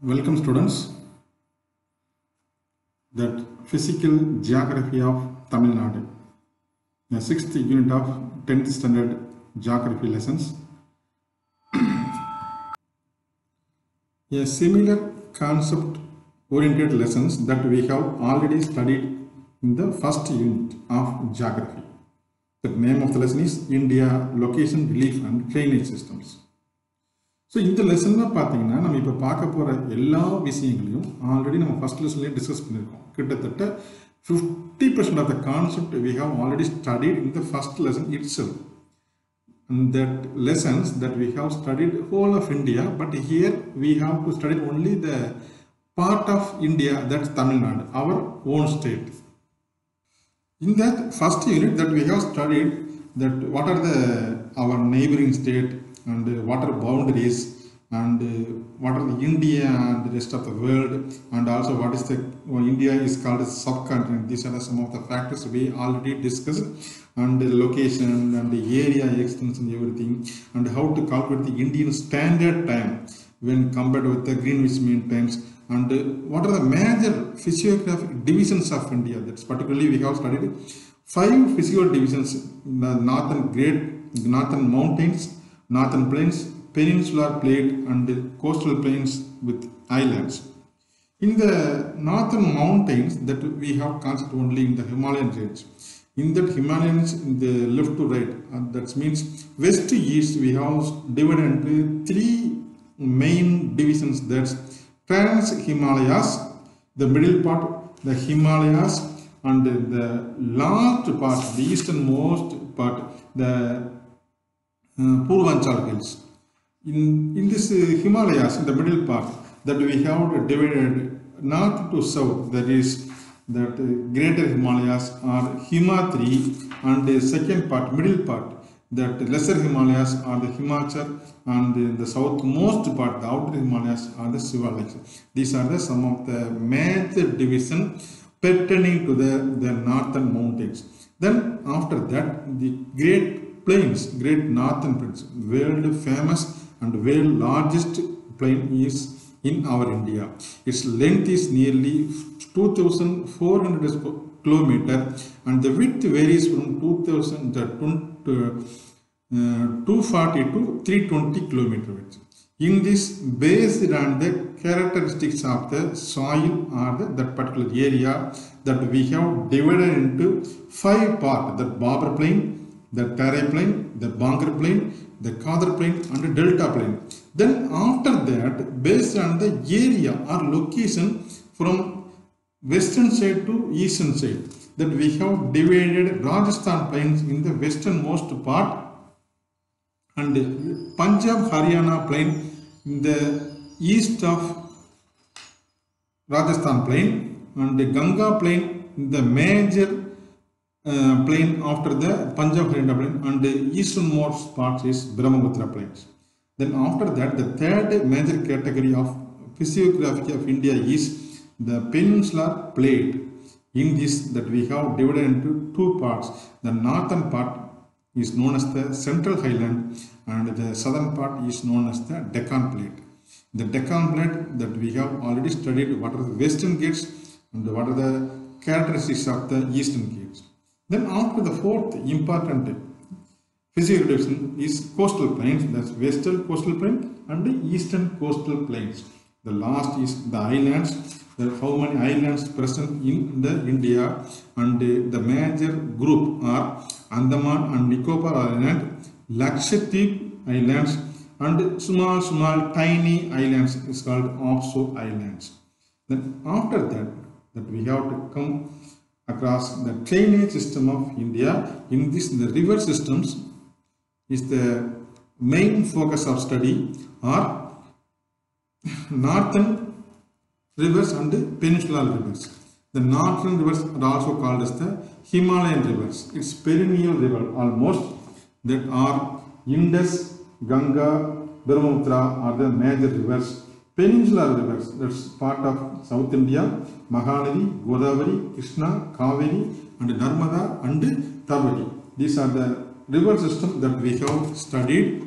Welcome students. That physical geography of Tamil Nadu, the 6th unit of 10th standard geography lessons. A similar concept oriented lessons that we have already studied in the first unit of geography. The name of the lesson is India Location, Relief and Drainage Systems. So இந்த லெசனில் பார்த்தீங்கன்னா நம்ம இப்போ பார்க்க போகிற எல்லா விஷயங்களையும் already நம்ம ஃபஸ்ட் லெசன்லேயே டிஸ்கஸ் பண்ணியிருக்கோம். கிட்டத்தட்ட 50% of the concept we have already studied in the first lesson itself. That lessons that we have studied whole of India, but here we have to study only the part of India, that's Tamil Nadu, our own state. In that first unit that we have studied that what are our neighboring state and what are boundaries and what are the India and the rest of the world, and also what is the India is called a subcontinent. These are some of the factors we already discussed, and the location and the area extents and everything, and how to calculate the Indian standard time when compared with the Greenwich Mean Times, and what are the major physiographic divisions of India. That's particularly we have studied 5 physical divisions: the northern mountains, northern plains, peninsular plate and coastal plains with islands. In the northern mountains that we have concept only in the Himalayan range. In that Himalayans in the left to right, that means west to east, we have divided into 3 main divisions. That's Trans-Himalayas, the middle part, the Himalayas, and the last part, the easternmost part, the Purvanchal Hills. In this Himalayas, in the middle part, that we have divided north to south, that is that greater Himalayas are Himatri, and the second part, middle part, that lesser Himalayas are the Himachal, and the southmost part, the outer Himalayas, are the Shivaliks. These are some of the major division pertaining to the northern mountains. Then after that, the great northern plains, world famous and world largest plain is in our India. Its length is nearly 2,400 kilometer and the width varies from 240 to 320 kilometer. In this, based on the characteristics of the soil or that particular area, that we have divided into 5 parts: the Barber plain, the Tarai plain, the Bangar plain, the Khadar plain and the Delta plain. Then after that, based on the area or location from western side to eastern side, that we have divided Rajasthan plains in the westernmost part, and Punjab Haryana plain in the east of Rajasthan plain, and the Ganga plain in the major plain after the Punjab Haryana plain, and the easternmost part is Brahmaputra plains. Then after that, the third major category of physiography of India is the peninsular plate. In this, that we have divided into 2 parts. The northern part is known as the Central Highland, and the southern part is known as the Deccan plate. The Deccan plate that we have already studied what are the western gates and what are the characteristics of the eastern gates. Then after the 4th important physical division is coastal plains, that's western coastal plain and the eastern coastal plains. The last is the islands. There are how many islands present in the India, and the major group are Andaman and Nicobar Island, Lakshadweep Islands, and small tiny islands is called offshore islands. Then after that we have to come across the drainage system of India. In this, the river systems is the main focus of study, or northern rivers and peninsular rivers. The northern rivers are also called as the Himalayan rivers. It's perennial river almost that are Indus, Ganga, Brahmaputra are the major rivers. Peninsular rivers, that's part of South India, Mahanadi, Godavari, Krishna, Kaveri and Narmada and Tabari. These are the river systems that we have studied.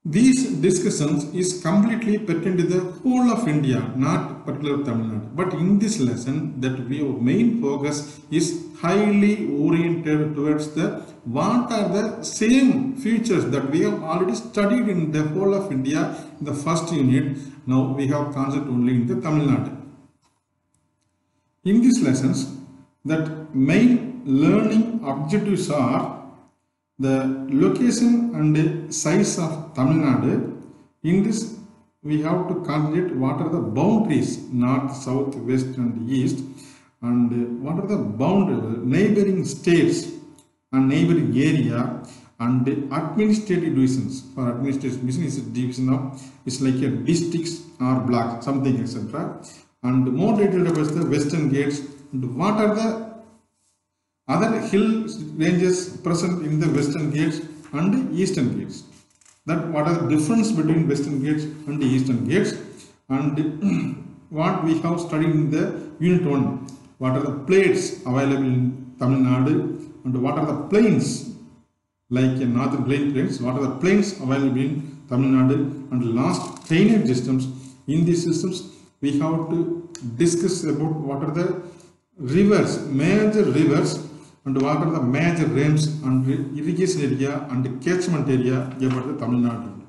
These discussions is completely pertinent to the whole of India, not particular Tamil Nadu. But in this lesson, that our main focus is highly oriented towards the what are the same features that we have already studied in the whole of India in the first unit. Now we have concept only in the Tamil Nadu. In these lessons, that main learning objectives are the location and size of Tamil Nadu. In this, we have to concentrate what are the boundaries, north, south, west and east, and what are the neighboring states and neighboring area and administrative divisions. For administrative division is a division of, it's like a districts or blocks, something etc. And more detailed about the western gates and what are the other hill ranges present in the western gates and eastern gates. That what are the difference between western gates and the eastern gates, and what we have studied in the unit 1. What are the plates available in Tamil Nadu and what are the plains like in northern plains, what are the plains available in Tamil Nadu, and last drainage systems. In these systems we have to discuss about what are the rivers, major rivers, and what are the major rains and irrigation area and catchment area about the Tamil Nadu.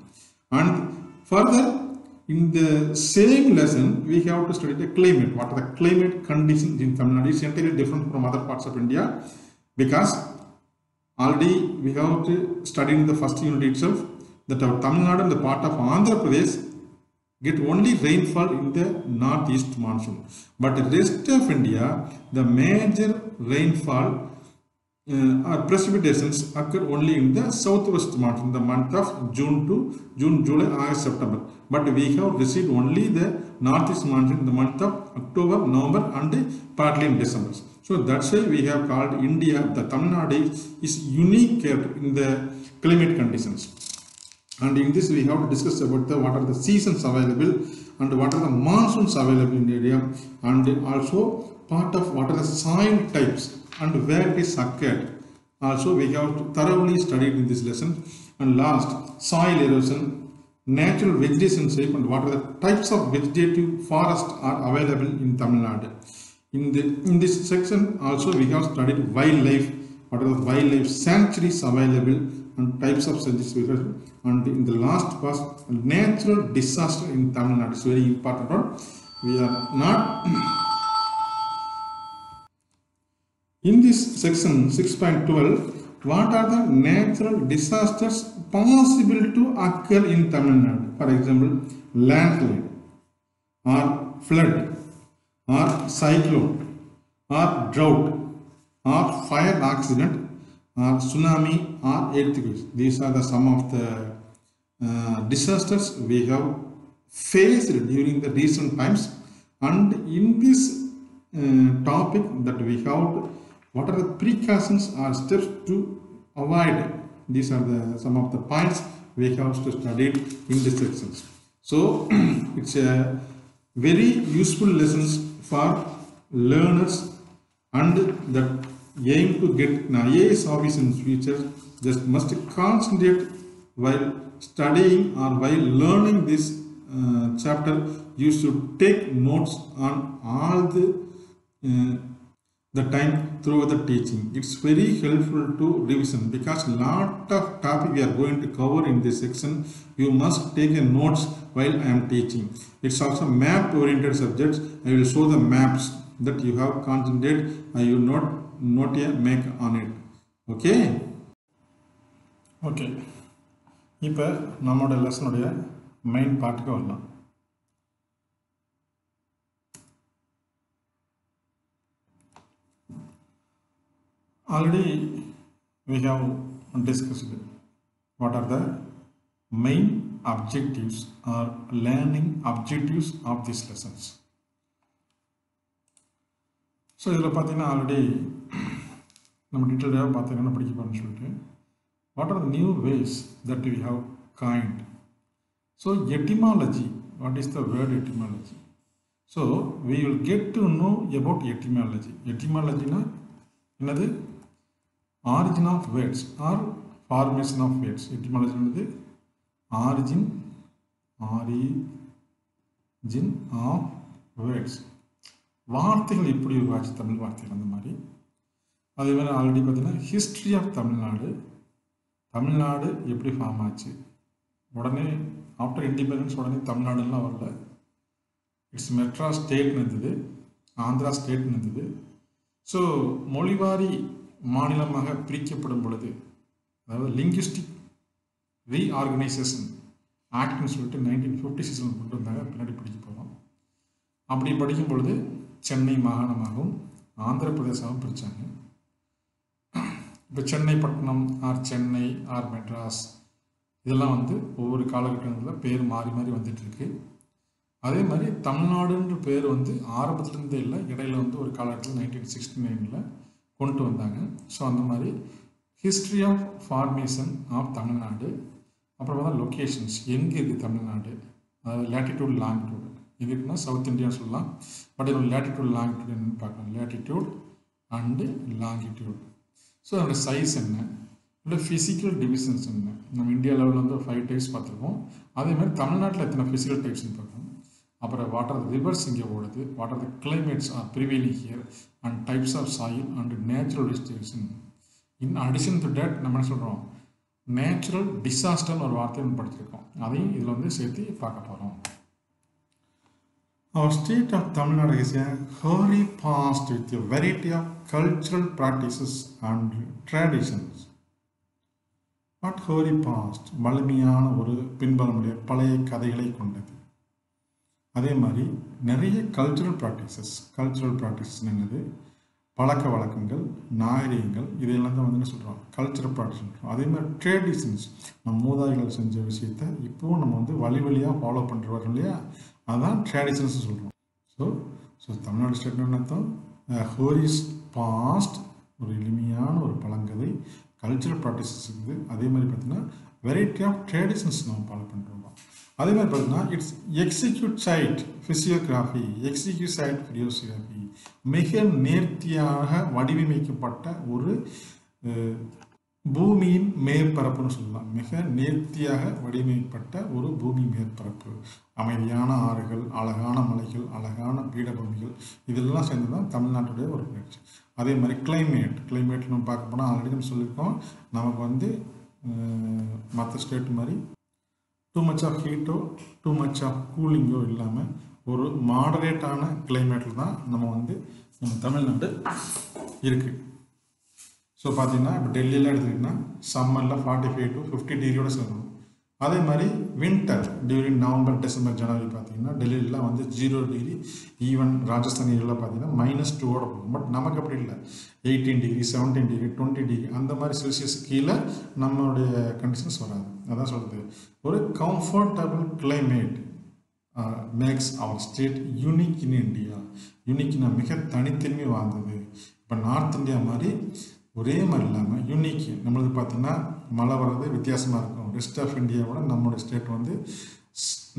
And further, in the same lesson, we have to study the climate. What are the climate conditions in Tamil Nadu? It's entirely different from other parts of India, because already we have to study in the first unit itself that our Tamil Nadu and the part of Andhra Pradesh get only rainfall in the northeast monsoon. But the rest of India, the major rainfall or precipitations occur only in the southwest monsoon, the month of June, July, August, September. But we have received only the northeast monsoon in the month of October, November and partly in December. So that's why we have called India, the Tamil Nadu is unique in the climate conditions. And in this we have to discuss about the what are the seasons available and what are the monsoons available in the area, and also part of what are the soil types and where it is occurred. Also we have to thoroughly studied in this lesson. And last, soil erosion, natural vegetation shape, and what are the types of vegetative forest are available in Tamil Nadu. In this section also we have studied wildlife, what are the wildlife sanctuaries available and types of sanctuaries. And in the last part, natural disaster in Tamil Nadu is very important one. We are not in this section 6.12, what are the natural disasters possible to occur in Tamil Nadu? For example, landslide or flood or cyclone or drought or fire accident or tsunami or earthquakes. These are the some of the disasters we have faced during the recent times. And in this topic that we have, what are the precautions or steps to avoid? These are the some of the points we have to study in these sections. So it's a very useful lessons for learners and that aim to get an IAS office in future. Just must concentrate while studying or while learning this chapter. You should take notes on all the time through the teaching. It's very helpful to revision, because lot of topic we are going to cover in this section. You must take a notes while I am teaching. It's also map oriented subjects. I will show the maps that you have concentrated and you not yet make on it. Okay. Okay. இப்போ நம்மோட லெசனுடைய main பார்ட்டுக்கு வரலாம். Already we have discussed what are the main objectives or learning objectives of these lessons. So இதில் பார்த்தீங்கன்னா already நம்ம டீட்டெயிலாக பார்த்தீங்கன்னா படிக்க போகிறோம்னு சொல்லிட்டு what are the new ways that we have coined. So etymology, what is the word etymology? So we will get to know about etymology. எட்டிமாலஜினா என்னது? Origin of words or formation of words. எட்டிமாலஜின்றது origin of words. வார்த்தைகள் எப்படி உருவாச்சு, தமிழ் வார்த்தைகள் அந்த மாதிரி. அதே மாதிரி ஆல்ரெடி பார்த்தீங்கன்னா ஹிஸ்ட்ரி ஆஃப் தமிழ்நாடு எப்படி ஃபார்ம் ஆச்சு. உடனே ஆஃப்டர் இண்டிபெண்டன்ஸ் உடனே தமிழ்நாடுலாம் வரல. இட்ஸ் மெட்ராஸ் ஸ்டேட்னு இருந்தது, ஆந்திரா ஸ்டேட்னு இருந்தது. ஸோ மொழிவாரி மாநிலமாக பிரிக்கப்படும் பொழுது, அதாவது லிங்குஸ்டிக் ரீஆர்கனைசேஷன் ஆக்ட்னு சொல்லிட்டு 1956 கொண்டு வந்தாங்க. பின்னாடி படிக்க போகிறோம். அப்படி படிக்கும் பொழுது சென்னை மாகாணமாகவும் ஆந்திர பிரதேசமாகவும் பிரித்தாங்க. இப்போ சென்னை பட்டணம் ஆர் சென்னை ஆர் மெட்ராஸ் இதெல்லாம் வந்து ஒவ்வொரு காலகட்டங்களில் பேர் மாறி மாறி வந்துட்டுருக்கு. அதே மாதிரி தமிழ்நாடுன்ற பேர் வந்து ஆரம்பத்துலேருந்தே இல்லை, இடையில வந்து ஒரு காலகட்டத்தில் 1969 கொண்டு வந்தாங்க. ஸோ அந்த மாதிரி history of formation of Tamil Nadu. அப்புறம் தான் லொக்கேஷன்ஸ், எங்கே இருக்குது தமிழ்நாடு, அதாவது லேட்டிடியூட் லாங்கிடியூட். எங்கே இருக்குன்னா சவுத் இந்தியான்னு சொல்லலாம். பட் இதோட லேட்டிடியூட் லாங்கிடியூட் என்னன்னு பார்க்கலாம். Latitude and longitude. ஸோ அதோட சைஸ் என்ன, இல்லை ஃபிசிக்கல் டிவிஷன்ஸ் என்ன. நம்ம இந்தியா லெவலில் வந்து 5 டைப்ஸ் பார்த்துருக்கோம். அதே மாதிரி தமிழ்நாட்டில் எத்தனை ஃபிசிக்கல் டைப்ஸ்ன்னு பார்க்கணும். அப்புறம் வாட் ஆர் ரிவர்ஸ் இங்கே ஓடுது, what are the climates are prevailing here and types of soil and natural distribution. In addition to date நம்ம என்ன சொல்கிறோம், நேச்சுரல் டிசாஸ்டர்னு ஒரு வார்த்தையை நம்ம படிச்சிருக்கோம். அதையும் இதில் வந்து சேர்த்து பார்க்க போகிறோம். Our state of Tamil Nadu is a hoary past with a variety of cultural practices and traditions. What hoary past? வலிமையான ஒரு பின்பலமுடைய பழைய கதைகளை கொண்டது. அதே மாதிரி நிறைய கல்ச்சுரல் ப்ராக்டிசஸ் என்னது, பழக்க வழக்கங்கள், நாகரிகங்கள், இதெல்லாம் தான் வந்து என்ன சொல்கிறோம், கல்ச்சுரல் ப்ராக்டிஸ். அதே மாதிரி ட்ரெடிஷன்ஸ், நம்ம மூதாதைகள் செஞ்ச விஷயத்தை இப்போவும் நம்ம வந்து வழியாக ஃபாலோ பண்ணுறவர்கள் இல்லையா, அதுதான் ட்ரெடிஷன்ஸ் சொல்கிறோம். ஸோ தமிழ்நாடு ஸ்டேட்னு அர்த்தம் ஹோரிஸ் பாஸ்ட், ஒரு எளிமையான ஒரு பழங்கதை, கல்ச்சுரல் ப்ராக்டிசஸ் இருக்குது. அதே மாதிரி பார்த்திங்கன்னா வெரைட்டி ஆஃப் ட்ரெடிஷன்ஸ் நம்ம ஃபாலோ பண்ணுறோம். அதே மாதிரி பார்த்திங்கன்னா இட்ஸ் எக்ஸிக்யூட் சைட் ஃபிசியோகிராஃபி, மிக நேர்த்தியாக வடிவமைக்கப்பட்ட ஒரு பூமியின் மேற்பரப்புன்னு சொல்லலாம். மிக நேர்த்தியாக வடிவமைக்கப்பட்ட ஒரு பூமி மேற்பரப்பு, அமைதியான ஆறுகள், அழகான மலைகள், அழகான பீடபூமிகள், இதெல்லாம் சேர்ந்து தான் தமிழ்நாட்டுடைய ஒரு பயிற்சி. அதே மாதிரி கிளைமேட் நம்ம பார்க்க போனால் ஆல்ரெடி நம்ம சொல்லியிருக்கோம், நமக்கு வந்து மற்ற ஸ்டேட் மாதிரி டூ மச் ஆஃப் ஹீட்டோ டூ மச் ஆஃப் கூலிங்கோ இல்லாமல் ஒரு மாடரேட்டான கிளைமேட்டில் தான் நம்ம தமிழ்நாடு இருக்குது. ஸோ பார்த்தீங்கன்னா இப்போ டெல்லியில் எடுத்துக்கிட்டிங்கன்னா சம்மரில் 45 to 50 டிகிரியோட சேரும். அதே மாதிரி வின்டர் டியூரிங் நவம்பர், டிசம்பர், ஜனவரி பார்த்தீங்கன்னா டெல்லியிலாம் வந்து 0 டிகிரி, ஈவன் ராஜஸ்தான் ஏரியாவில் பார்த்தீங்கன்னா -2 போகும். பட் நமக்கு அப்படி இல்லை, 18 டிகிரி, 17 டிகிரி, 20 டிகிரி அந்த மாதிரி செல்சியஸ் கீழே நம்மளுடைய கண்டிஷன்ஸ் வராது. அதான் சொல்கிறது, ஒரு comfortable climate makes our state unique in India. யூனிக்னா மிக தனித்தன்மை வாழ்ந்தது. இப்போ நார்த் இந்தியா மாதிரி ஒரே மாதிரி இல்லாமல் யூனிக், நம்மளுக்கு பார்த்திங்கன்னா மழை வர்றது வித்தியாசமாக இருக்கும். ரெஸ்ட் ஆஃப் இந்தியாவோட நம்மளோட ஸ்டேட் வந்து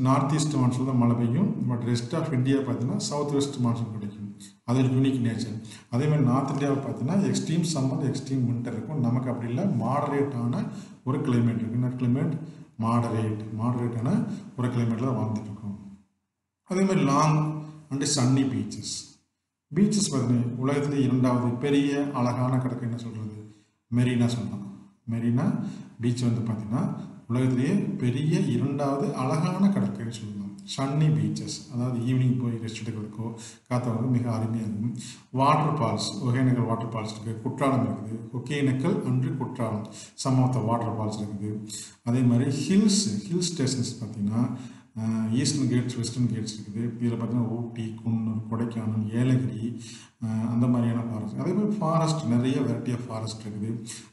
நார்த் ஈஸ்ட் மான்சூன் தான் மழை பெய்யும். பட் ரெஸ்ட் ஆஃப் இந்தியா பார்த்தீங்கன்னா சவுத் வெஸ்ட் மான்சூன் கிடைக்கும். அது ஒரு யூனிக் நேச்சர். அதே மாதிரி நார்த் இந்தியாவில் பார்த்தீங்கன்னா எக்ஸ்ட்ரீம் சம்மர், எக்ஸ்ட்ரீம் வின்டர் இருக்கும். நமக்கு அப்படி இல்லை, மாடரேட்டான ஒரு கிளைமேட் இருக்குது. என்ன கிளைமேட்? மாடரேட்டான ஒரு கிளைமேட்டில் தான் வாழ்ந்துட்டு இருக்கோம். அதே மாதிரி லாங் அண்டு சன்னி பீச்சஸ் பார்த்தீங்கன்னா உலகத்திலே 2வது பெரிய அழகான கடற்கரை என்ன சொல்கிறது? மெரினா சொல்லலாம். மெரினா பீச் வந்து பார்த்திங்கன்னா உலகத்திலேயே பெரிய 2வது அழகான கடற்கரை சொல்லலாம். சன்னி பீச்சஸ், அதாவது ஈவினிங் போய் ரெஸ்ட் எடுக்கிறதுக்கோ காத்தவங்க மிக அருமையாக இருக்கும். Waterfalls, Hogenakkal waterfalls இருக்குது, குற்றாலம் இருக்குது. Hogenakkal and Courtallam, some of the waterfalls இருக்குது. அதே மாதிரி ஹில் ஸ்டேஷன்ஸ் பார்த்திங்கன்னா ஈஸ்டர்ன் கேட்ஸ், வெஸ்டர்ன் கேட்ஸ் இருக்குது. இதில் பார்த்தீங்கன்னா ஊட்டி, குன்னூர், கொடைக்கானல், ஏலகிரி அந்த மாதிரியான ஃபாரஸ்ட். அதே மாதிரி ஃபாரஸ்ட் நிறைய வெரைட்டி ஆஃப் ஃபாரஸ்ட் இருக்குது.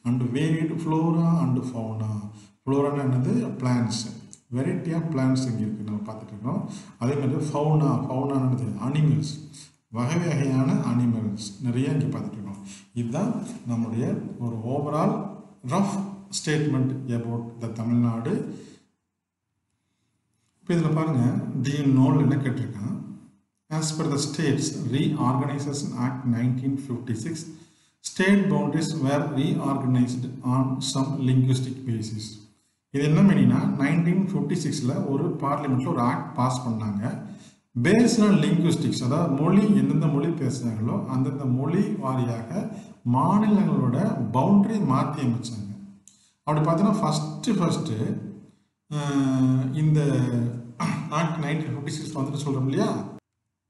And varied flora and fauna. ஃப்ளோரானா என்னது? பிளான்ஸ். வெரைட்டி ஆஃப் பிளான்ட்ஸ் இங்கே இருக்குது நம்ம பார்த்துட்டு இருக்கோம். அதே மாதிரி ஃபவுனானது அனிமல்ஸ், வகை வகையான அனிமல்ஸ் நிறைய இங்கே பார்த்துட்டு இருக்கோம். இதுதான் நம்முடைய ஒரு overall rough statement about the Tamil Nadu. இப்போ இதில் பாருங்கள், டிஎன்ஓவில் என்ன கேட்டிருக்கான், as per the States Reorganization Act 1956, state boundaries were reorganized on some linguistic basis. இது என்ன மீனிங்னா 1956ல் ஒரு பார்லிமெண்ட்டில் ஒரு ஆக்ட் பாஸ் பண்ணாங்க. பேஸ்ட் ஆன் லிங்குவிஸ்டிக்ஸ், அதாவது மொழி எந்தெந்த மொழி பேசுகிறாங்களோ அந்தந்த மொழி வாரியாக மாநிலங்களோட பவுண்டரி மாற்றி அமைச்சாங்க. அப்படி பார்த்தீங்கன்னா ஃபஸ்ட்டு இந்த ஆக்ட் 1956 வந்துட்டு சொல்கிறோம் இல்லையா,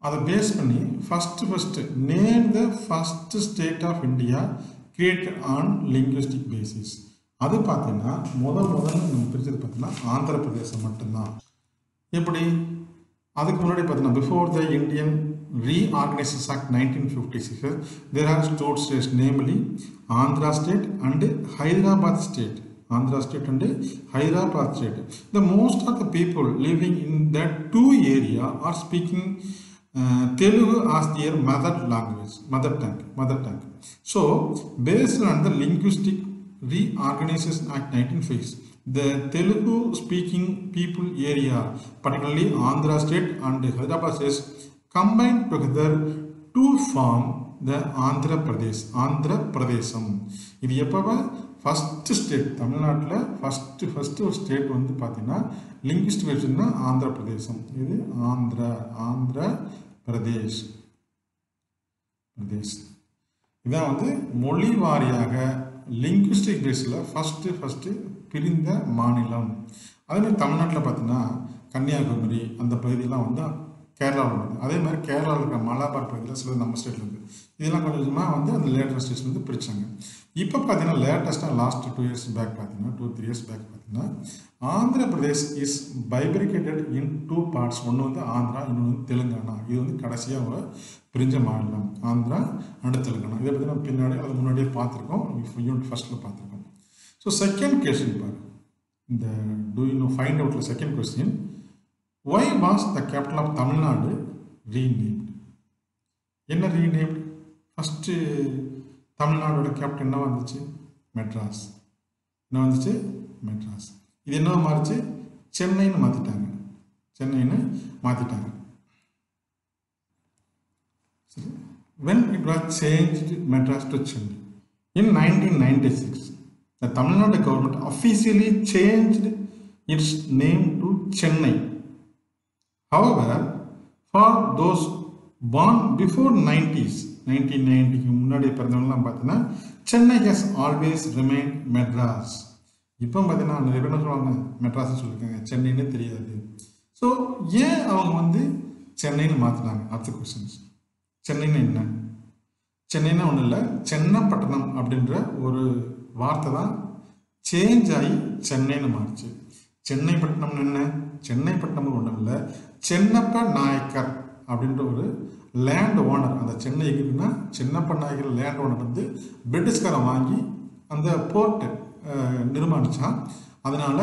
அதை பேஸ் பண்ணி first name the first state of India created on linguistic basis. அது பார்த்தீங்கன்னா முதல்ல நம்ம பிரிச்சது பார்த்தீங்கன்னா ஆந்திர பிரதேசம் மட்டும்தான். எப்படி? அதுக்கு முன்னாடி பார்த்தீங்கன்னா before the Indian Reorganization Act 1956 there are two states, namely Andhra state and Hyderabad state. Andhra state and Hyderabad state. The most of the people living in that two area are speaking Telugu as their mother tongue. So based on the linguistic Reorganization Act 1956, the Telugu speaking people area, particularly Andhra state and Hyderabad state, combined together to form the Andhra Pradesham. இது எப்போ first state தமிழ்நாட்டில் first ஒரு state வந்து பார்த்தீங்கன்னா linguistic பேஸ்னா ஆந்திர பிரதேசம். இது ஆந்திர பிரதேஷ். இதான் வந்து மொழி வாரியாக லிங்குவிஸ்டிக் பேஸில் ஃபஸ்ட்டு பிரிந்த மாநிலம். அதேமாதிரி தமிழ்நாட்டில் பார்த்தீங்கன்னா கன்னியாகுமரி அந்த பகுதியெல்லாம் வந்து கேரளாவில் இருக்குது. அதே மாதிரி கேரளாவில் இருக்கிற மலபார் பகுதியில் சில நம்ம ஸ்டேட்டில் இருக்குது. இதெல்லாம் கொஞ்சம் கொஞ்சமாக வந்து அந்த லேட்டஸ்ட் ஸ்டேட்ஸ் வந்து பிரித்தாங்க. இப்போ பார்த்தீங்கன்னா லேட்டஸ்ட்டாக லாஸ்ட் 2 years பேக் பார்த்தீங்கன்னா 2-3 years பேக் பார்த்தீங்கன்னா Andhra Pradesh is bifurcated in 2 parts. ஒன்று வந்து ஆந்திரா, இன்னொன்று வந்து தெலுங்கானா. இது வந்து கடைசியாக ஒரு பிரிஞ்ச மாநிலம் ஆந்திரா அண்ட் தெலுங்கானா. இதை பற்றி நம்ம பின்னாடி அது முன்னாடியே பார்த்துருக்கோம், யூனிட் ஃபஸ்ட்டில் பார்த்துருக்கோம். ஸோ செகண்ட் கொஸ்டின் பாரு, இந்த டூ யூ நோ ஃபைண்ட் அவுட்டில் second question, why was the capital of Tamil Nadu renamed? என்ன ரீநேம்டு? ஃபஸ்ட்டு தமிழ்நாடோட கேபிட்டல் என்ன வந்துச்சு? மெட்ராஸ். என்ன வந்துச்சு? மெட்ராஸ். இது என்ன மாறிச்சு? சென்னைன்னு மாற்றிட்டாங்க. சரி, when it was changed Madras to Chennai in 1996, the Tamil Nadu government officially changed its name to Chennai. However, for those born before 1990க்கு முன்னாடி பிறந்தவங்கலாம் பார்த்தீங்கன்னா Chennai has always remain Madras. இப்போ பார்த்தீங்கன்னா நிறைய பேர் என்ன சொல்லுவாங்க, மெட்ராஸ்ன்னு சொல்லியிருக்காங்க, சென்னைன்னு தெரியாது. ஸோ ஏன் அவங்க வந்து சென்னைன்னு மாற்றினாங்க? அடுத்த கொஸ்டின்ஸ். சென்னைன்னு என்ன? சென்னைன்னா ஒன்றும் இல்லை, சென்னப்பட்டணம் அப்படின்ற ஒரு வார்த்தை தான் சேஞ்ச் ஆகி சென்னைன்னு மாறிச்சு. சென்னை பட்டணம்னு என்ன? சென்னை பட்டணம் ஒன்றும் இல்லை, சென்னப்ப நாயக்கர் அப்படின்ற ஒரு லேண்ட் ஓனர். அந்த சென்னை இருக்குன்னா சென்னப்ப நாயக்கர் லேண்ட் ஓனர் வந்து பிரிட்டிஷ்காரன் வாங்கி அந்த போர்ட்டு நிர்மாணித்தான். அதனால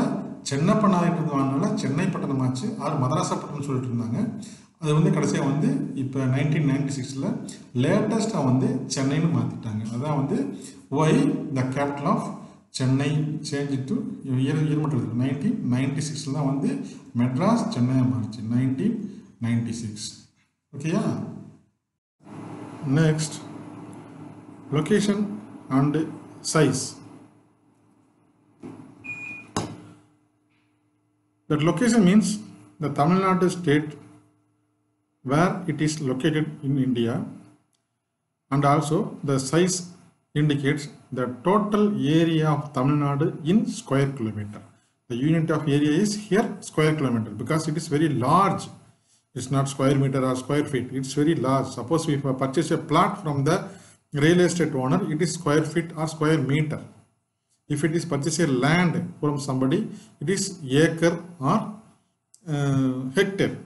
சென்னப்ப நாயக்கர் வாங்கினால சென்னை பட்டணம் ஆச்சு. மதராசா பட்டணம் சொல்லிட்டு இருந்தாங்க. அது வந்து கடைசியாக வந்து இப்போ 1996ல் லேட்டஸ்ட்டாக வந்து சென்னைன்னு மாற்றிட்டாங்க. அதான் வந்து why the capital of Chennai change to year மட்டும் இருக்குது. 1996 தான் வந்து மெட்ராஸ் சென்னையை மாறிச்சு. 1996. ஓகேயா? Next, location and size. That location means the Tamil Nadu state where it is located in India, and also the size indicates the total area of Tamil Nadu in square kilometer. The unit of area is here square kilometer because it is very large. It's not square meter or square feet. It's very large. Suppose if I purchase a plot from the real estate owner, it is square feet or square meter. If it is purchase a land from somebody, it is acre or hectare.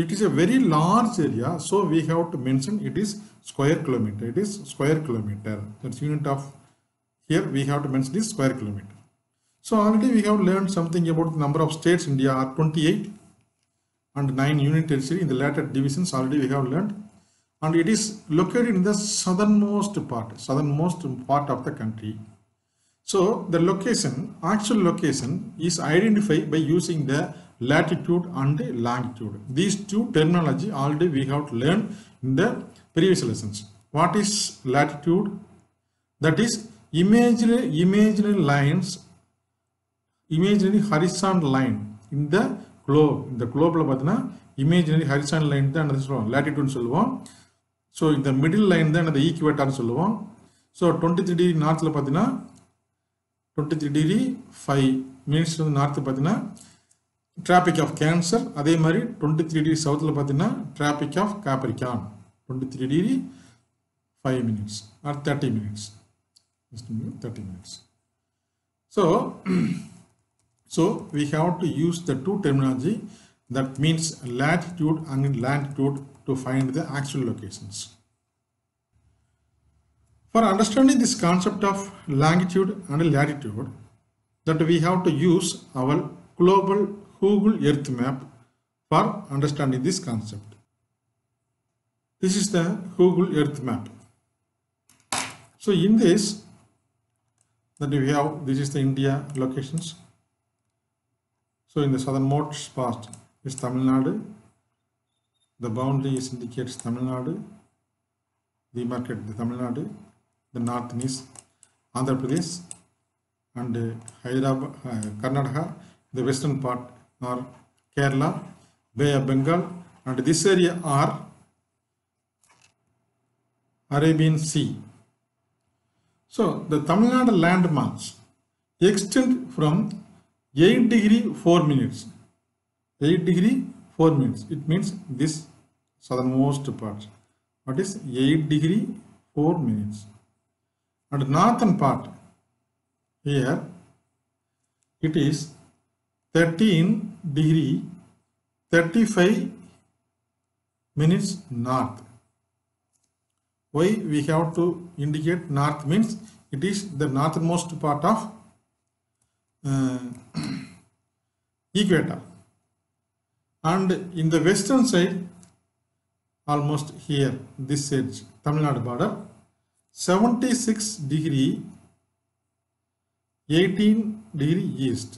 It is a very large area, so we have to mention it is square kilometer. It is square kilometer. That's unit of here we have to mention this square kilometer. So already we have learned something about the number of states in India are 28 and 9 union territory. In the latter divisions already we have learned, and it is located in the southernmost part of the country. So the location, actual location, is identified by using the latitude and longitude. These two terminology already we have learned in the previous lessons. What is latitude? That is imaginary lines, imaginary horizontal line in the globe. In the globe la imaginary horizontal line தான் latitude சொல்லுவோம். So in the middle line தான் the equator சொல்லுவோம். So 23 degree north la 23 degree 5 minutes north பார்த்தீங்கன்னா Tropic of Cancer. அதே மாதிரி 23 degree south la பார்த்தீங்கன்னா Tropic of Capricorn. 23 degree 5 minutes or 30 minutes. 30 minutes. So we have to use the two terminology, that means latitude and longitude, to find the actual locations. For understanding this concept of longitude and latitude, that we have to use our global Google Earth map for understanding this concept. This is the Google Earth map. So in this, that we have, this is the India locations. So in the southernmost part is Tamil Nadu. The boundary is indicates Tamil Nadu. Demarcate the Tamil Nadu. The north is Andhra Pradesh and Hyderabad, Karnataka. The western part are Kerala, Bay of Bengal, and this area are Arabian Sea. So the Tamil Nadu landmass extend from 8 degree 4 minutes. 8 degree 4 minutes. It means this southernmost part. What is 8 degree 4 minutes? And northern part, here it is 13 degree 35 minutes north. Why we have to indicate north? Means it is the northernmost part of equator, and in the western side, almost here, this edge, Tamil Nadu border, 76 degree 18 degree east,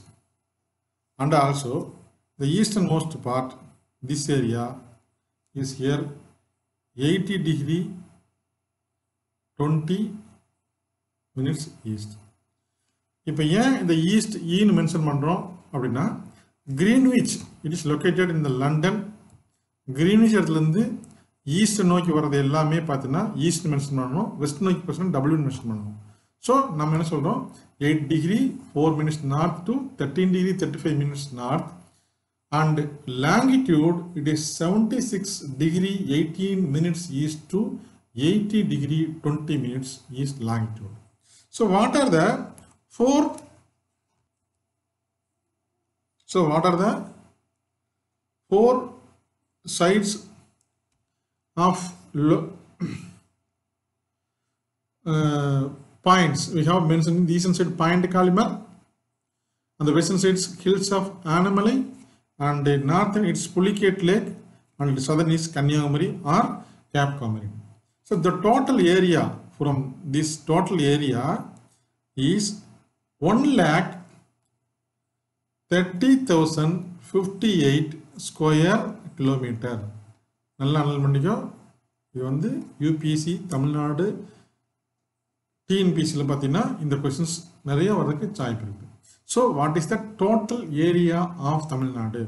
and also the easternmost part, this area is here 80 degree 20 minutes east. இப்போ ஏன் இந்த east ஈன்னு mention பண்ணுறோம் அப்படின்னா, Greenwich it is located in the London. Greenwich இடத்துலேருந்து east நோக்கி வர்றது எல்லாமே பார்த்தீங்கன்னா ஈஸ்ட் மென்ஷன் பண்ணணும், வெஸ்ட் நோக்கி பார்த்தீங்கன்னா டபிள்யூன்னு மென்ஷன் பண்ணணும். ஸோ நம்ம என்ன சொல்கிறோம், 8 degree 4 minutes north to 13 degree 35 minutes north, and longitude it is 76 degree 18 minutes east to 80 degree 20 minutes east longitude. So what are the four sides of points we have mentioned? The eastern side Point Calimar, and the western side hills of Annamalai, and the northern it's Pulicat Lake, and the southern is Kanyakumari or Cape Comorin. So the total area from this total area is 1,30,058 square kilometer. நல்லா அனல் பண்ணிக்கோ. இது வந்து UPSC Tamil Nadu டிஎன்பிஎஸ்சியில் பார்த்தீங்கன்னா இந்த questions நிறைய வரதுக்கு சாய்ப்பு இருக்குது. So what is the total area of Tamil Nadu?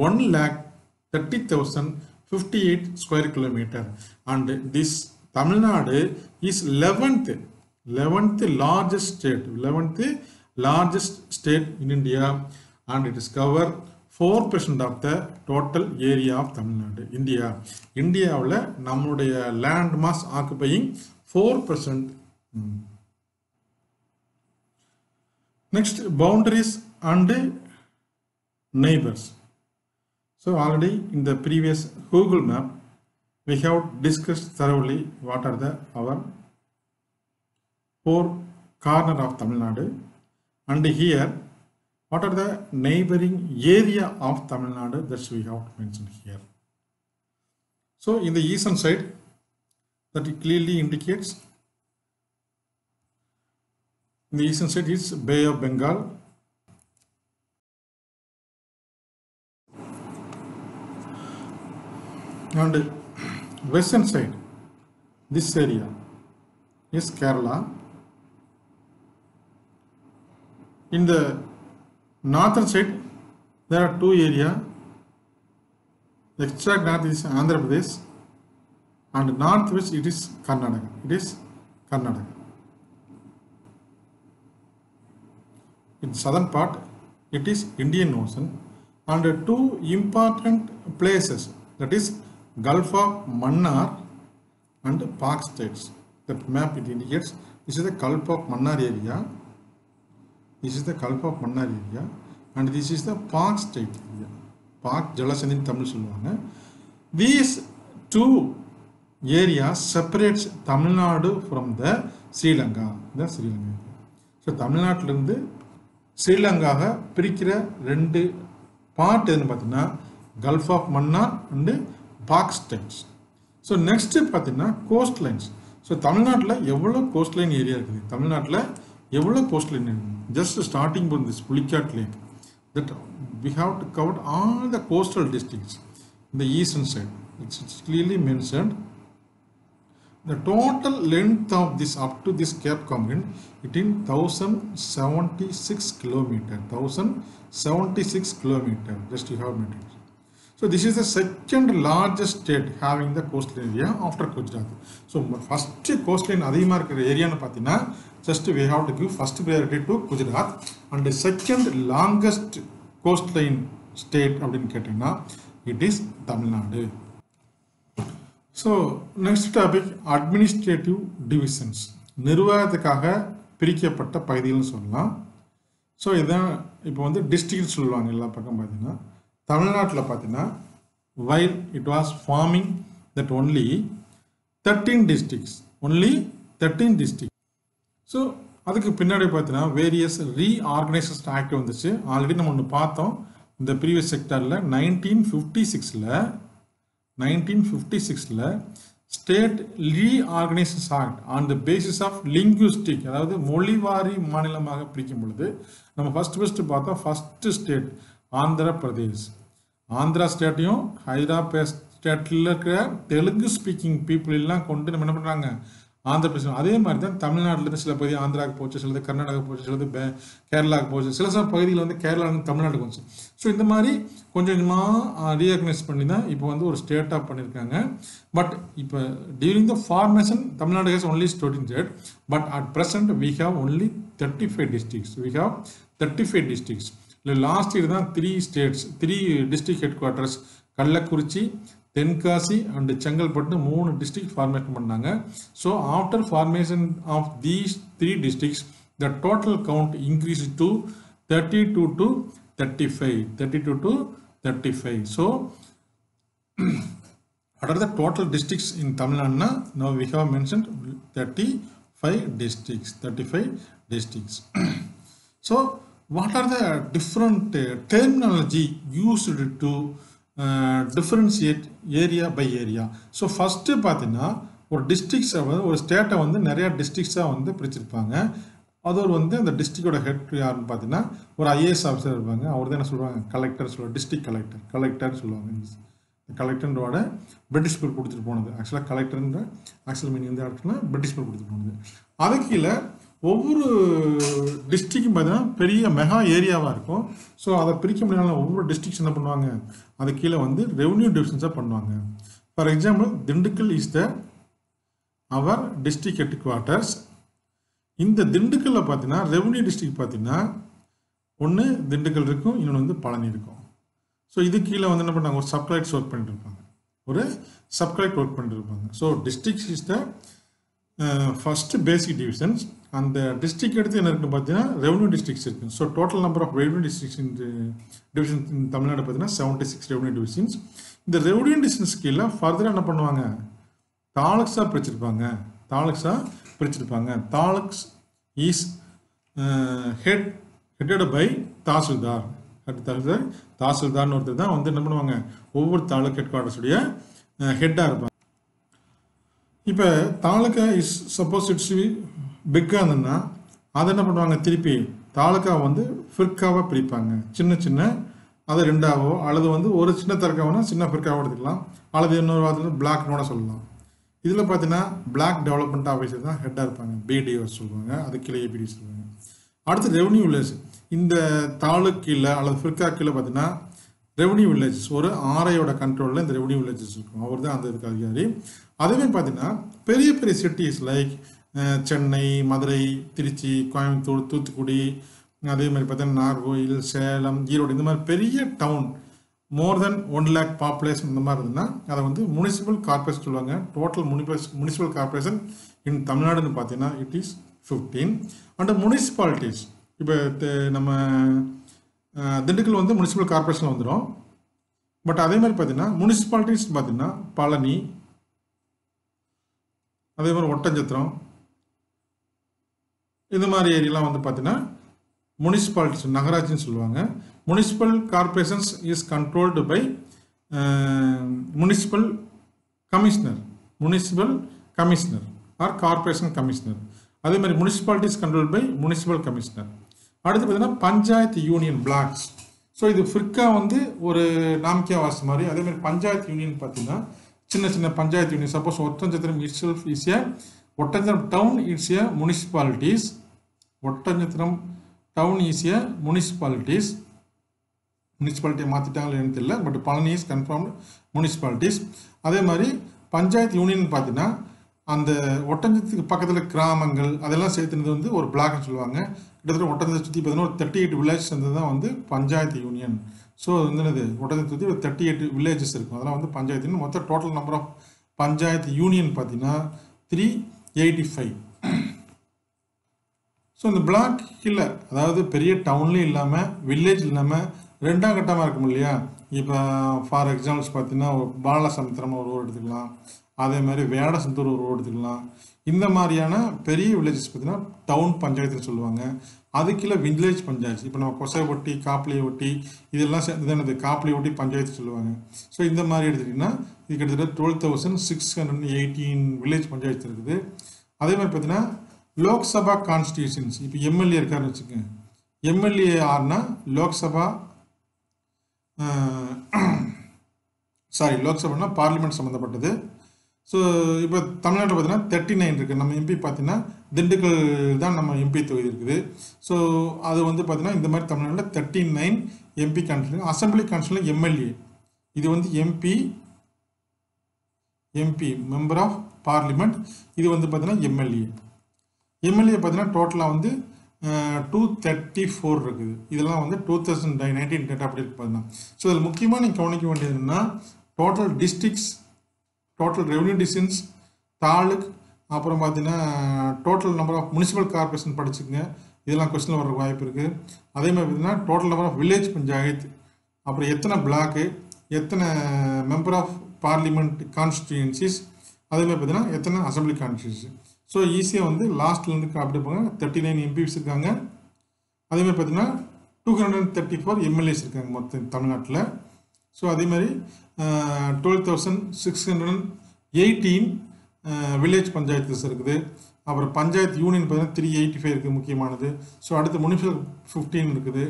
1,30,058 square kilometer, and this Tamil Nadu is 11th largest state in India, and it is cover 4% of the total area of Tamil Nadu. இந்தியாவில் நம்முடைய land mass occupying 4%. Next, boundaries and neighbors. So already in the previous Google map we have discussed thoroughly what are our four corners of Tamil Nadu, and here What are the neighboring area of Tamil Nadu that we have to mention here? So in the eastern side, that it clearly indicates, in the eastern side is Bay of Bengal, and western side, this area is Kerala. In the northern side, there are two areas. The extract north is Andhra Pradesh, and northwest it is Karnataka. It is Karnataka. In southern part, it is Indian Ocean, and two important places, that is Gulf of Mannar and Pak states. That map it indicates this is the Gulf of Mannar area. This is the Gulf of Mannar area, and this is the Pak state area. Pak Jalasandhi in Tamil சொல்லுவாங்க. These two areas separates Tamil Nadu from the Sri Lanka. The Sri Lanka. So Tamil Nadu இருந்து ஸ்ரீலங்காவை பிரிக்கிற ரெண்டு part எதுன்னு பார்த்தீங்கன்னா Gulf of Mannar and Pak states. So next பார்த்தீங்கன்னா coast lines. So தமிழ்நாட்டில் எவ்வளோ coast line area இருக்குது, தமிழ்நாட்டில் எவ்வளோ கோஸ்ட் லைன் இருக்குது, just starting from this Pulicat lake, that we have to cover all the coastal districts in the eastern side. It's clearly mentioned. The total length of this up to this Cape Comorin, it is 1076 kilometer. 1076 kilometer. Just you have measured. So this is the second largest state having the coastal area after Gujarat. So first coastline அதிகமாக இருக்கிற ஏரியான்னு பார்த்தீங்கன்னா just we have to give first priority to Gujarat, and the second longest coastline state அப்படின்னு கேட்டிங்கன்னா it is Tamil Nadu. So next topic, administrative divisions. நிர்வாகத்துக்காக பிரிக்கப்பட்ட பகுதிகள்னு சொல்லலாம். So இதான் இப்போ வந்து டிஸ்ட்ரிக்ட் சொல்லுவாங்க எல்லா பக்கம் பார்த்தீங்கன்னா. தமிழ்நாட்டில் பார்த்தீங்கன்னா while it was forming that only 13 districts, only 13 districts. So அதுக்கு பின்னாடி பார்த்தீங்கன்னா வேரியஸ் ரீஆர்கனைசேஷன் ஆக்ட் வந்துச்சு. ஆல்ரெடி நம்ம ஒன்று பார்த்தோம் இந்த ப்ரீவியஸ் செக்டரில். 1956 state reorganisation act on the basis of linguistic, அதாவது மொழிவாரி மாநிலமாக பிரிக்கும் பொழுது நம்ம ஃபர்ஸ்ட் பார்த்தோம் ஃபர்ஸ்ட் ஸ்டேட் ஆந்திர பிரதேஷ். ஆந்திரா ஸ்டேட்டையும் ஹைதராபாத் ஸ்டேட்டில் இருக்கிற தெலுங்கு ஸ்பீக்கிங் பீப்புள் எல்லாம் கொண்டு நம்ம என்ன பண்ணுறாங்க ஆந்திர பிரதேசம். அதே மாதிரி தான் தமிழ்நாட்டிலேருந்து சில பகுதி ஆந்திராவுக்கு போச்சு, சிலது கர்நாடகா போச்சு, சிலது கேரளாவுக்கு போச்சு, சில பகுதியில் வந்து கேரளாவுக்கு தமிழ்நாட்டுக்கு வந்துச்சு. ஸோ இந்த மாதிரி கொஞ்சம் கொஞ்சமாக ரீஆர்கனைஸ் பண்ணி தான் இப்போ வந்து ஒரு ஸ்டேட்டாக பண்ணியிருக்காங்க. பட் இப்போ during the formation Tamil Nadu has only 14 state, but at present we have only 35 districts. We have 35 districts. இல்லை லாஸ்ட் இயர் தான் 3 states 3 district headquarters Kallakurichi, Tenkasi and Chengalpattu 3 district formation பண்ணாங்க. So after formation of these 3 districts, the total count increased to 32 to 35. So what are the total districts in Tamil Nadu? Now we have mentioned 35 districts. So what are the different terminology used to differentiate area by area? So first பார்த்தீங்கன்னா ஒரு டிஸ்ட்ரிக்ஸை வந்து ஒரு ஸ்டேட்டை வந்து நிறையா டிஸ்ட்ரிக்ஸாக வந்து பிரிச்சிருப்பாங்க. அதோடு வந்து அந்த டிஸ்ட்ரிக்டோட ஹெட் யாருன்னு பார்த்தீங்கன்னா ஒரு ஐஏஎஸ் ஆஃபீஸர் இருப்பாங்க. அவர் தான் என்ன சொல்லுவாங்க கலெக்டர் சொல்லுவாங்க, டிஸ்ட்ரிக்ட் கலெக்டர் சொல்லுவாங்க. கலெக்டரோட பிரிட்டிஷ் பேர் கொடுத்துட்டு போனது. ஆக்சுவலாக கலெக்டர்ன்ற ஆக்சுவல் மீனிங் வந்து இடத்துல பிரிட்டிஷ் பேர் கொடுத்துட்டு போனது. அது கீழே ஒவ்வொரு டிஸ்ட்ரிக்டும் பார்த்தீங்கன்னா பெரிய மெகா ஏரியாவாக இருக்கும். ஸோ அதை பிரிக்க முடியாத ஒவ்வொரு டிஸ்ட்ரிக்ஸ் என்ன பண்ணுவாங்க, அது கீழே வந்து ரெவன்யூ டிவிஷன்ஸாக பண்ணுவாங்க. For example Dindigul is the our district headquarters. இந்த திண்டுக்கல்லில் பார்த்தீங்கன்னா ரெவன்யூ டிஸ்ட்ரிக்ட் பார்த்தீங்கன்னா ஒன்று திண்டுக்கல் இருக்கும், இன்னொன்று வந்து பழனி இருக்கும். ஸோ இது கீழே வந்து என்ன பண்ணாங்க ஒரு சப்கலெக்டர்ஸ் ஒர்க் பண்ணிட்டு இருப்பாங்க, ஒர்க் பண்ணிட்டு இருப்பாங்க. So district is the first basic divisions. அந்த டிஸ்ட்ரிக்ட் எடுத்து என்ன இருக்குன்னு பார்த்தீங்கன்னா ரெவன்யூ டிஸ்ட்ரிக்ட்ஸ் இருக்குது. So total number of revenue districts divisions in Tamil Nadu பார்த்தீங்கன்னா 76 ரெவன்யூ டிவிஷன்ஸ். இந்த ரெவன்யூ டிவிஷன்ஸ் கீழே ஃபர்தராக என்ன பண்ணுவாங்க தாலுக்ஸாக பிரிச்சிருப்பாங்க. Taluks is head headed by tahsildar. தாசில்தார்னு ஒருத்தர் தான் வந்து என்ன பண்ணுவாங்க, ஒவ்வொரு தாலுக் ஹெட் குவார்ட்டர்ஸுடைய ஹெட்டாக இருப்பாங்க. இப்போ தாலுக்கா இஸ் சப்போஸ் இட்ஸ் பிக்காக இருந்ததுன்னா அதை என்ன பண்ணுவாங்க, திருப்பி தாலுக்கா வந்து ஃபிர்காவாக பிரிப்பாங்க. சின்ன சின்ன அதை ரெண்டாவோ அல்லது வந்து ஒரு சின்ன தரக்காவோனா சின்ன ஃபிர்காவோ எடுத்துக்கலாம், அல்லது இன்னொரு வாரத்தில் பிளாக்னோட சொல்லலாம். இதில் பார்த்தீங்கன்னா பிளாக் டெவலப்மெண்ட் ஆஃபீஸர் தான் ஹெட்டாக இருப்பாங்க, பிடிஓ சொல்லுவாங்க, அது கீழே ஏபிடி சொல்லுவாங்க. அடுத்து ரெவன்யூ வில்லேஜ். இந்த தாலுக்கில் அல்லது ஃபிர்கா கீழே பார்த்தீங்கன்னா ரெவன்யூ வில்லேஜஸ் ஒரு ஆர்ஐயோட கண்ட்ரோலில் இந்த ரெவன்யூ வில்லேஜஸ் இருக்கும், அவர் தான் அந்த இதுக்கு அதிகாரி. அதுவே பார்த்தீங்கன்னா பெரிய பெரிய சிட்டிஸ் லைக் சென்னை, மதுரை, திருச்சி, கோயம்புத்தூர், தூத்துக்குடி, அதே மாதிரி பார்த்தீங்கன்னா நாகர்கோயில், சேலம், ஈரோடு, இந்த மாதிரி பெரிய டவுன் மோர் தென் 1 lakh பாப்புலேஷன் இந்த மாதிரி இருந்ததுன்னா அதை வந்து முனிசிபல் கார்பரேஷன் சொல்லுவாங்க. டோட்டல் முனிசிபல் கார்பரேஷன் இன் தமிழ்நாடுன்னு பார்த்தீங்கன்னா இட் இஸ் 15. அண்ட் முனிசிபாலிட்டிஸ் இப்போ நம்ம திண்டுக்கல் வந்து முனிசிபல் கார்பரேஷன் வந்துடும். பட் அதே மாதிரி பார்த்தீங்கன்னா முனிசிபாலிட்டிஸ் பார்த்தீங்கன்னா பழனி, அதே மாதிரி ஒட்டஞ்சத்திரம், இது மாதிரி ஏரியாலாம் வந்து பார்த்தீங்கன்னா முனிசிபாலிட்டிஸ் நகராட்சின்னு சொல்லுவாங்க. Municipal corporations is controlled by municipal commissioner or corporation commissioner. அதே மாதிரி municipalities control by municipal commissioner. அடுத்து பார்த்தீங்கன்னா பஞ்சாயத்து யூனியன் பிளாக்ஸ். ஸோ இது ஃபிர்கா வந்து ஒரு நாமிக்கா வாசி மாதிரி. அதே மாதிரி பஞ்சாயத்து யூனியன் பார்த்தீங்கன்னா சின்ன சின்ன panchayat union. Suppose Oddanchatram itself is a Oddanchatram town it's a municipalities. Oddanchatram town is a municipalities. முனிசிபாலிட்டியை மாற்றிட்டாங்களே எனக்கு தெரியல, but Palani is confirmed municipalities. அதே மாதிரி பஞ்சாயத்து யூனியன் பார்த்தீங்கன்னா அந்த ஒட்டஞ்சத்துக்கு பக்கத்தில் கிராமங்கள் அதெல்லாம் சேர்த்துனது வந்து ஒரு பிளாக்னு சொல்லுவாங்க. கிட்டத்தட்ட ஒட்டஞ்சத்தை சுற்றி பார்த்தீங்கன்னா ஒரு 38 வில்லேஜ் சேர்ந்தது தான் வந்து பஞ்சாயத்து யூனியன். ஸோ வந்து ஒட்டஞ்சத்தை சுற்றி ஒரு 38 வில்லேஜஸ் இருக்கும், அதெல்லாம் வந்து பஞ்சாயத்து யூனியன். மொத்தம் total number of panchayat union பார்த்தீங்கன்னா 385. ஸோ இந்த பிளாக் இல்லை, அதாவது பெரிய டவுன்லேயும் இல்லாமல் வில்லேஜ் இல்லாமல் ரெண்டாம் கட்டமாக இருக்கும் இல்லையா. இப்போ ஃபார் எக்ஸாம்பிள்ஸ் பார்த்தீங்கன்னா பாலசமுத்திரம் ஒரு ஊர் எடுத்துக்கலாம், அதே மாதிரி வேடசந்தூர் ஒரு ஊர் எடுத்துக்கலாம். இந்த மாதிரியான பெரிய வில்லேஜஸ் பார்த்தீங்கன்னா டவுன் பஞ்சாயத்துன்னு சொல்லுவாங்க. அது கீழே வில்லேஜ் பஞ்சாயத்து. இப்போ நம்ம கொசைவட்டி, காப்பிலியொட்டி இதெல்லாம் சேர்ந்து காப்பிலியொட்டி பஞ்சாயத்து சொல்லுவாங்க. ஸோ இந்த மாதிரி எடுத்துக்கிட்டிங்கன்னா இது கிட்டத்தட்ட 12,618 வில்லேஜ் பஞ்சாயத்து இருக்குது. அதே மாதிரி பார்த்தீங்கன்னா லோக்சபா கான்ஸ்டியூஷன்ஸ். இப்போ எம்எல்ஏ இருக்காருன்னு வச்சுக்கோங்க. எம்எல்ஏ ஆர்னா லோக்சபானா பார்லிமெண்ட் சம்மந்தப்பட்டது. ஸோ இப்போ தமிழ்நாட்டில் பார்த்தீங்கன்னா 39 இருக்குது. நம்ம எம்பி பார்த்தீங்கன்னா திண்டுக்கல் தான் நம்ம எம்பி தொகுதி இருக்குது. ஸோ அது வந்து பார்த்தீங்கன்னா இந்த மாதிரி தமிழ்நாட்டில் 39 எம்பி கான்ஸ்டியூஷன். அசம்பிளி கான்ஸ்டியூஷனில் எம்எல்ஏ இது வந்து எம்பி மெம்பர் ஆஃப் பார்லிமெண்ட். இது வந்து பார்த்தீங்கன்னா எம்எல்ஏ பார்த்தீங்கன்னா டோட்டலாக வந்து 234 இருக்குது. இதெல்லாம் வந்து 2019 டேட்டா அப்படி இருக்கு பார்த்தீங்கன்னா. ஸோ இதில் முக்கியமாக நீங்கள் கவனிக்க வேண்டியது என்னன்னா total districts, total revenue divisions, taluk, அப்புறம் பார்த்தீங்கன்னா total number of municipal corporation படிச்சுக்கங்க. இதெல்லாம் கொஸ்டின் வர வாய்ப்பு இருக்குது. அதே மாதிரி பார்த்தீங்கன்னா total number of village panchayat, அப்புறம் எத்தனை பிளாக்கு, எத்தனை மெம்பர் ஆஃப் பார்லிமெண்ட் கான்ஸ்டியூன்சிஸ், அதே மாதிரி பார்த்தீங்கன்னா எத்தனை அசம்பிளி கான்ஸ்டியூன்சி. ஸோ ஈஸியாக வந்து லாஸ்ட்லேருந்து அப்படி போங்க. 39 எம்பிஸ் இருக்காங்க. அதே மாதிரி பார்த்தீங்கன்னா 234 எம்எல்ஏஸ் இருக்காங்க மொத்தம் தமிழ்நாட்டில். ஸோ அதே மாதிரி 12,618 வில்லேஜ் பஞ்சாயத்துஸ் இருக்குது. அப்புறம் பஞ்சாயத்து யூனியன் பார்த்தீங்கன்னா 385 இருக்குது முக்கியமானது. ஸோ அடுத்து முனிசிபல் 15 இருக்குது.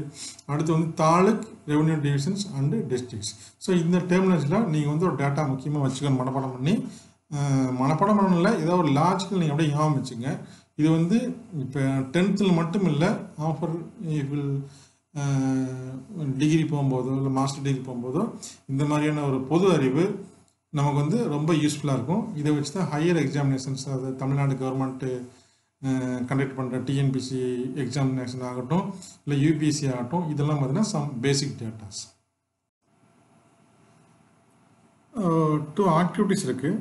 அடுத்து வந்து taluk, revenue divisions and districts. So இந்த டெர்மினேஷனில் நீங்கள் வந்து ஒரு டேட்டா முக்கியமாக வச்சுக்கணும், மனப்பாடம் பண்ணி. மனப்பாடம் பண்ணல, ஏதாவது ஒரு லாஜிக்கல் நீங்கள் அப்படியே ஞாபகம் வச்சுங்க. இது வந்து இப்போ 10th மட்டும் இல்லை, ஆஃபர் டிகிரி போகும்போதோ இல்லை மாஸ்டர் டிகிரி போகும்போதோ இந்த மாதிரியான ஒரு பொது அறிவு நமக்கு வந்து ரொம்ப யூஸ்ஃபுல்லாக இருக்கும். இதை வச்சு தான் ஹையர் எக்ஸாமினேஷன்ஸ், அது தமிழ்நாடு கவர்மெண்ட்டு கண்டக்ட் பண்ணுற டிஎன்பிசி எக்ஸாமினேஷன் ஆகட்டும் இல்லை யூபிஎஸ்சி ஆகட்டும், இதெல்லாம் பார்த்தீங்கன்னா சம் பேசிக் டேட்டாஸ். 2 ஆக்டிவிட்டிஸ் இருக்குது.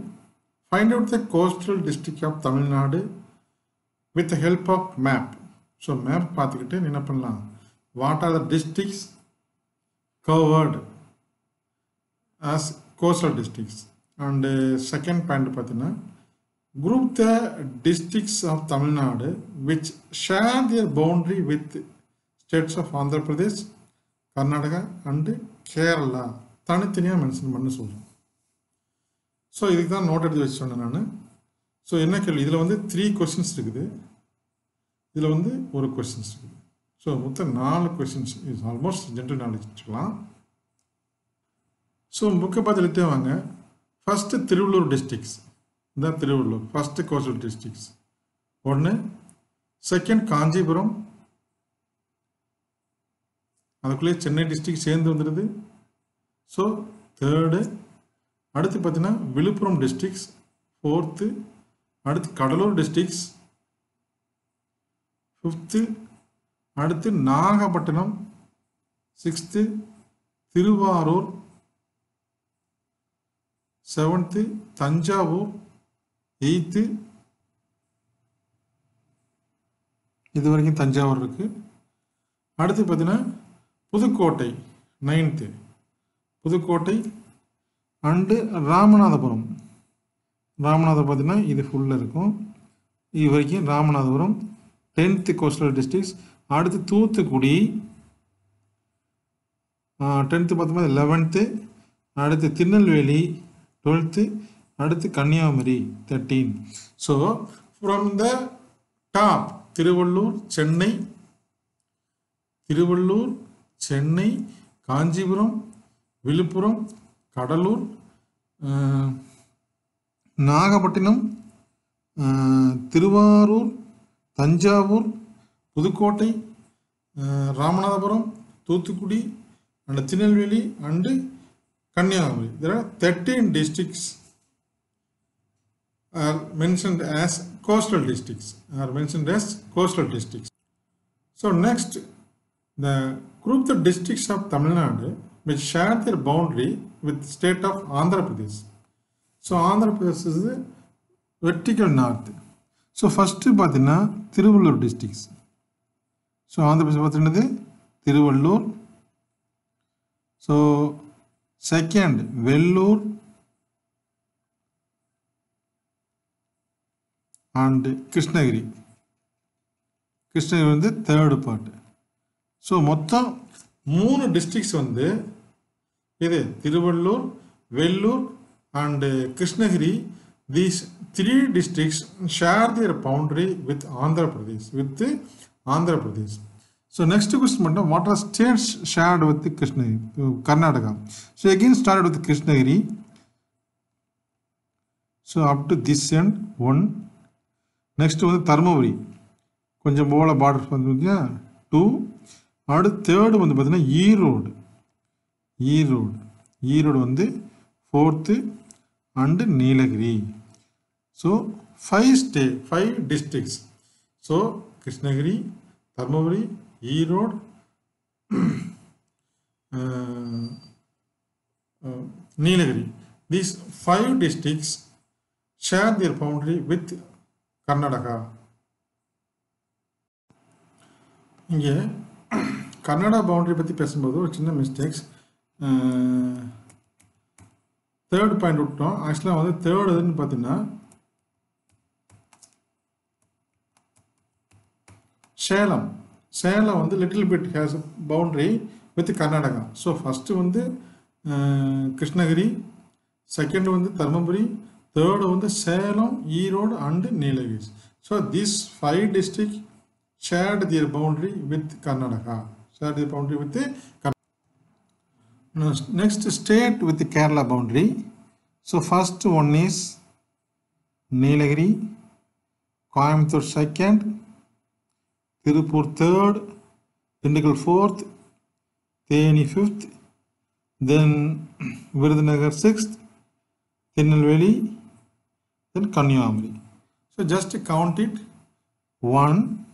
Find out the coastal district of Tamil Nadu with the help of map. So map பார்த்துக்கிட்டு என்ன பண்ணலாம், what are the districts covered as coastal districts. And second point பார்த்தீங்கன்னா group the districts of Tamil Nadu which share their boundary with states of Andhra Pradesh, Karnataka and Kerala தனித்தனியாக mention பண்ண சொல்கிறேன். So இதுக்கு தான் note எடுத்து வச்சு சொன்னேன் நான். ஸோ என்ன கேள்வி, இதில் வந்து 3 கொஸ்டின்ஸ் இருக்குது, இதில் வந்து ஒரு கொஸ்டின்ஸ் இருக்குது. ஸோ மொத்தம் 4 கொஸ்டின்ஸ். இது ஆல்மோஸ்ட் ஜென்ரல் நாலேஜ் வச்சுக்கலாம். ஸோ புக்கை பார்த்து எடுத்தே வாங்க. ஃபஸ்ட்டு திருவள்ளூர் டிஸ்ட்ரிக்ஸ், இந்த Thiruvallur first coastal districts 1. Second Kanchipuram, அதுக்குள்ளேயே சென்னை டிஸ்ட்ரிக்ட் சேர்ந்து வந்துடுது. So 3rd. அடுத்து பார்த்தீங்கன்னா விழுப்புரம் டிஸ்ட்ரிக்ஸ் 4th. அடுத்து கடலூர் டிஸ்ட்ரிக்ஸ் 5th. அடுத்து Nagapattinam 6th. Thiruvarur 7th. Thanjavur 8th. இது வரைக்கும் தஞ்சாவூர் இருக்கு. அடுத்து பார்த்தீங்கன்னா புதுக்கோட்டை 9th. புதுக்கோட்டை அண்டு ராமநாதபுரம். ராமநாதபுரம் பார்த்தீங்கன்னா இது ஃபுல்லாக இருக்கும், இது வரைக்கும் ராமநாதபுரம் 10th கோஸ்டல் டிஸ்ட்ரிக்ஸ். அடுத்து தூத்துக்குடி 10th பார்த்தோம்னா 11th. அடுத்து திருநெல்வேலி 12th. அடுத்து Kanyakumari 13. So from the top Thiruvallur, Chennai, Kanchipuram, Villupuram, Cuddalore, Nagapattinam, Thiruvarur, Thanjavur, Pudukkottai, Ramanathapuram, Thoothukudi and Tirunelveli and Kanyakumari. There are 13 districts are mentioned as coastal districts. So next, the group the districts of Tamil Nadu which share their boundary with the state of Andhra Pradesh. So Andhra Pradesh is the vertical north. So first பார்த்தீங்கன்னா Tiruvallur districts. So Andhra Pradesh பார்த்தீங்கன்னா Tiruvallur. So second Vellur and Krishnagiri. Krishnagiri வந்து 3rd part. So மொத்தம் 3 districts வந்து இது Thiruvallur, Vellore and Krishnagiri. These 3 districts share their boundary with Andhra Pradesh. So next question மட்டும், what are states shared with Krishnagiri? Karnataka. So again started with Krishnagiri. So up to this end 1. Next வந்து தர்மபுரி, கொஞ்சம் போல border வந்துருக்கீங்க 2. அடுத்து 3rd வந்து பார்த்தீங்கன்னா ஈரோடு வந்து 4th and Nilgiri. So 5 districts. So Krishnagiri, Dharmapuri, Erode, Nilgiri. These 5 districts share their boundary with Karnataka. இங்கே Karnataka boundary பற்றி பேசும்போது ஒரு சின்ன மிஸ்டேக்ஸ். 3rd பாயிண்ட் விட்டோம். ஆக்சுவலாக வந்து 3rd எதுன்னு பார்த்தீங்கன்னா சேலம் வந்து little bit has boundary with Karnataka. So first வந்து கிருஷ்ணகிரி, செகண்ட் வந்து தர்மபுரி, 3rd வந்து Salem, Erode and Nilgiri. So these 5 districts shared their boundary with Karnataka. Next state with the Kerala boundary. So first one is Nilagiri, Coimbatore 2nd, Tirupur 3rd, Dindigul 4th, Theni 5th, then Virudhunagar 6th, Tirunelveli, then Kanyakumari. So just count it: 1,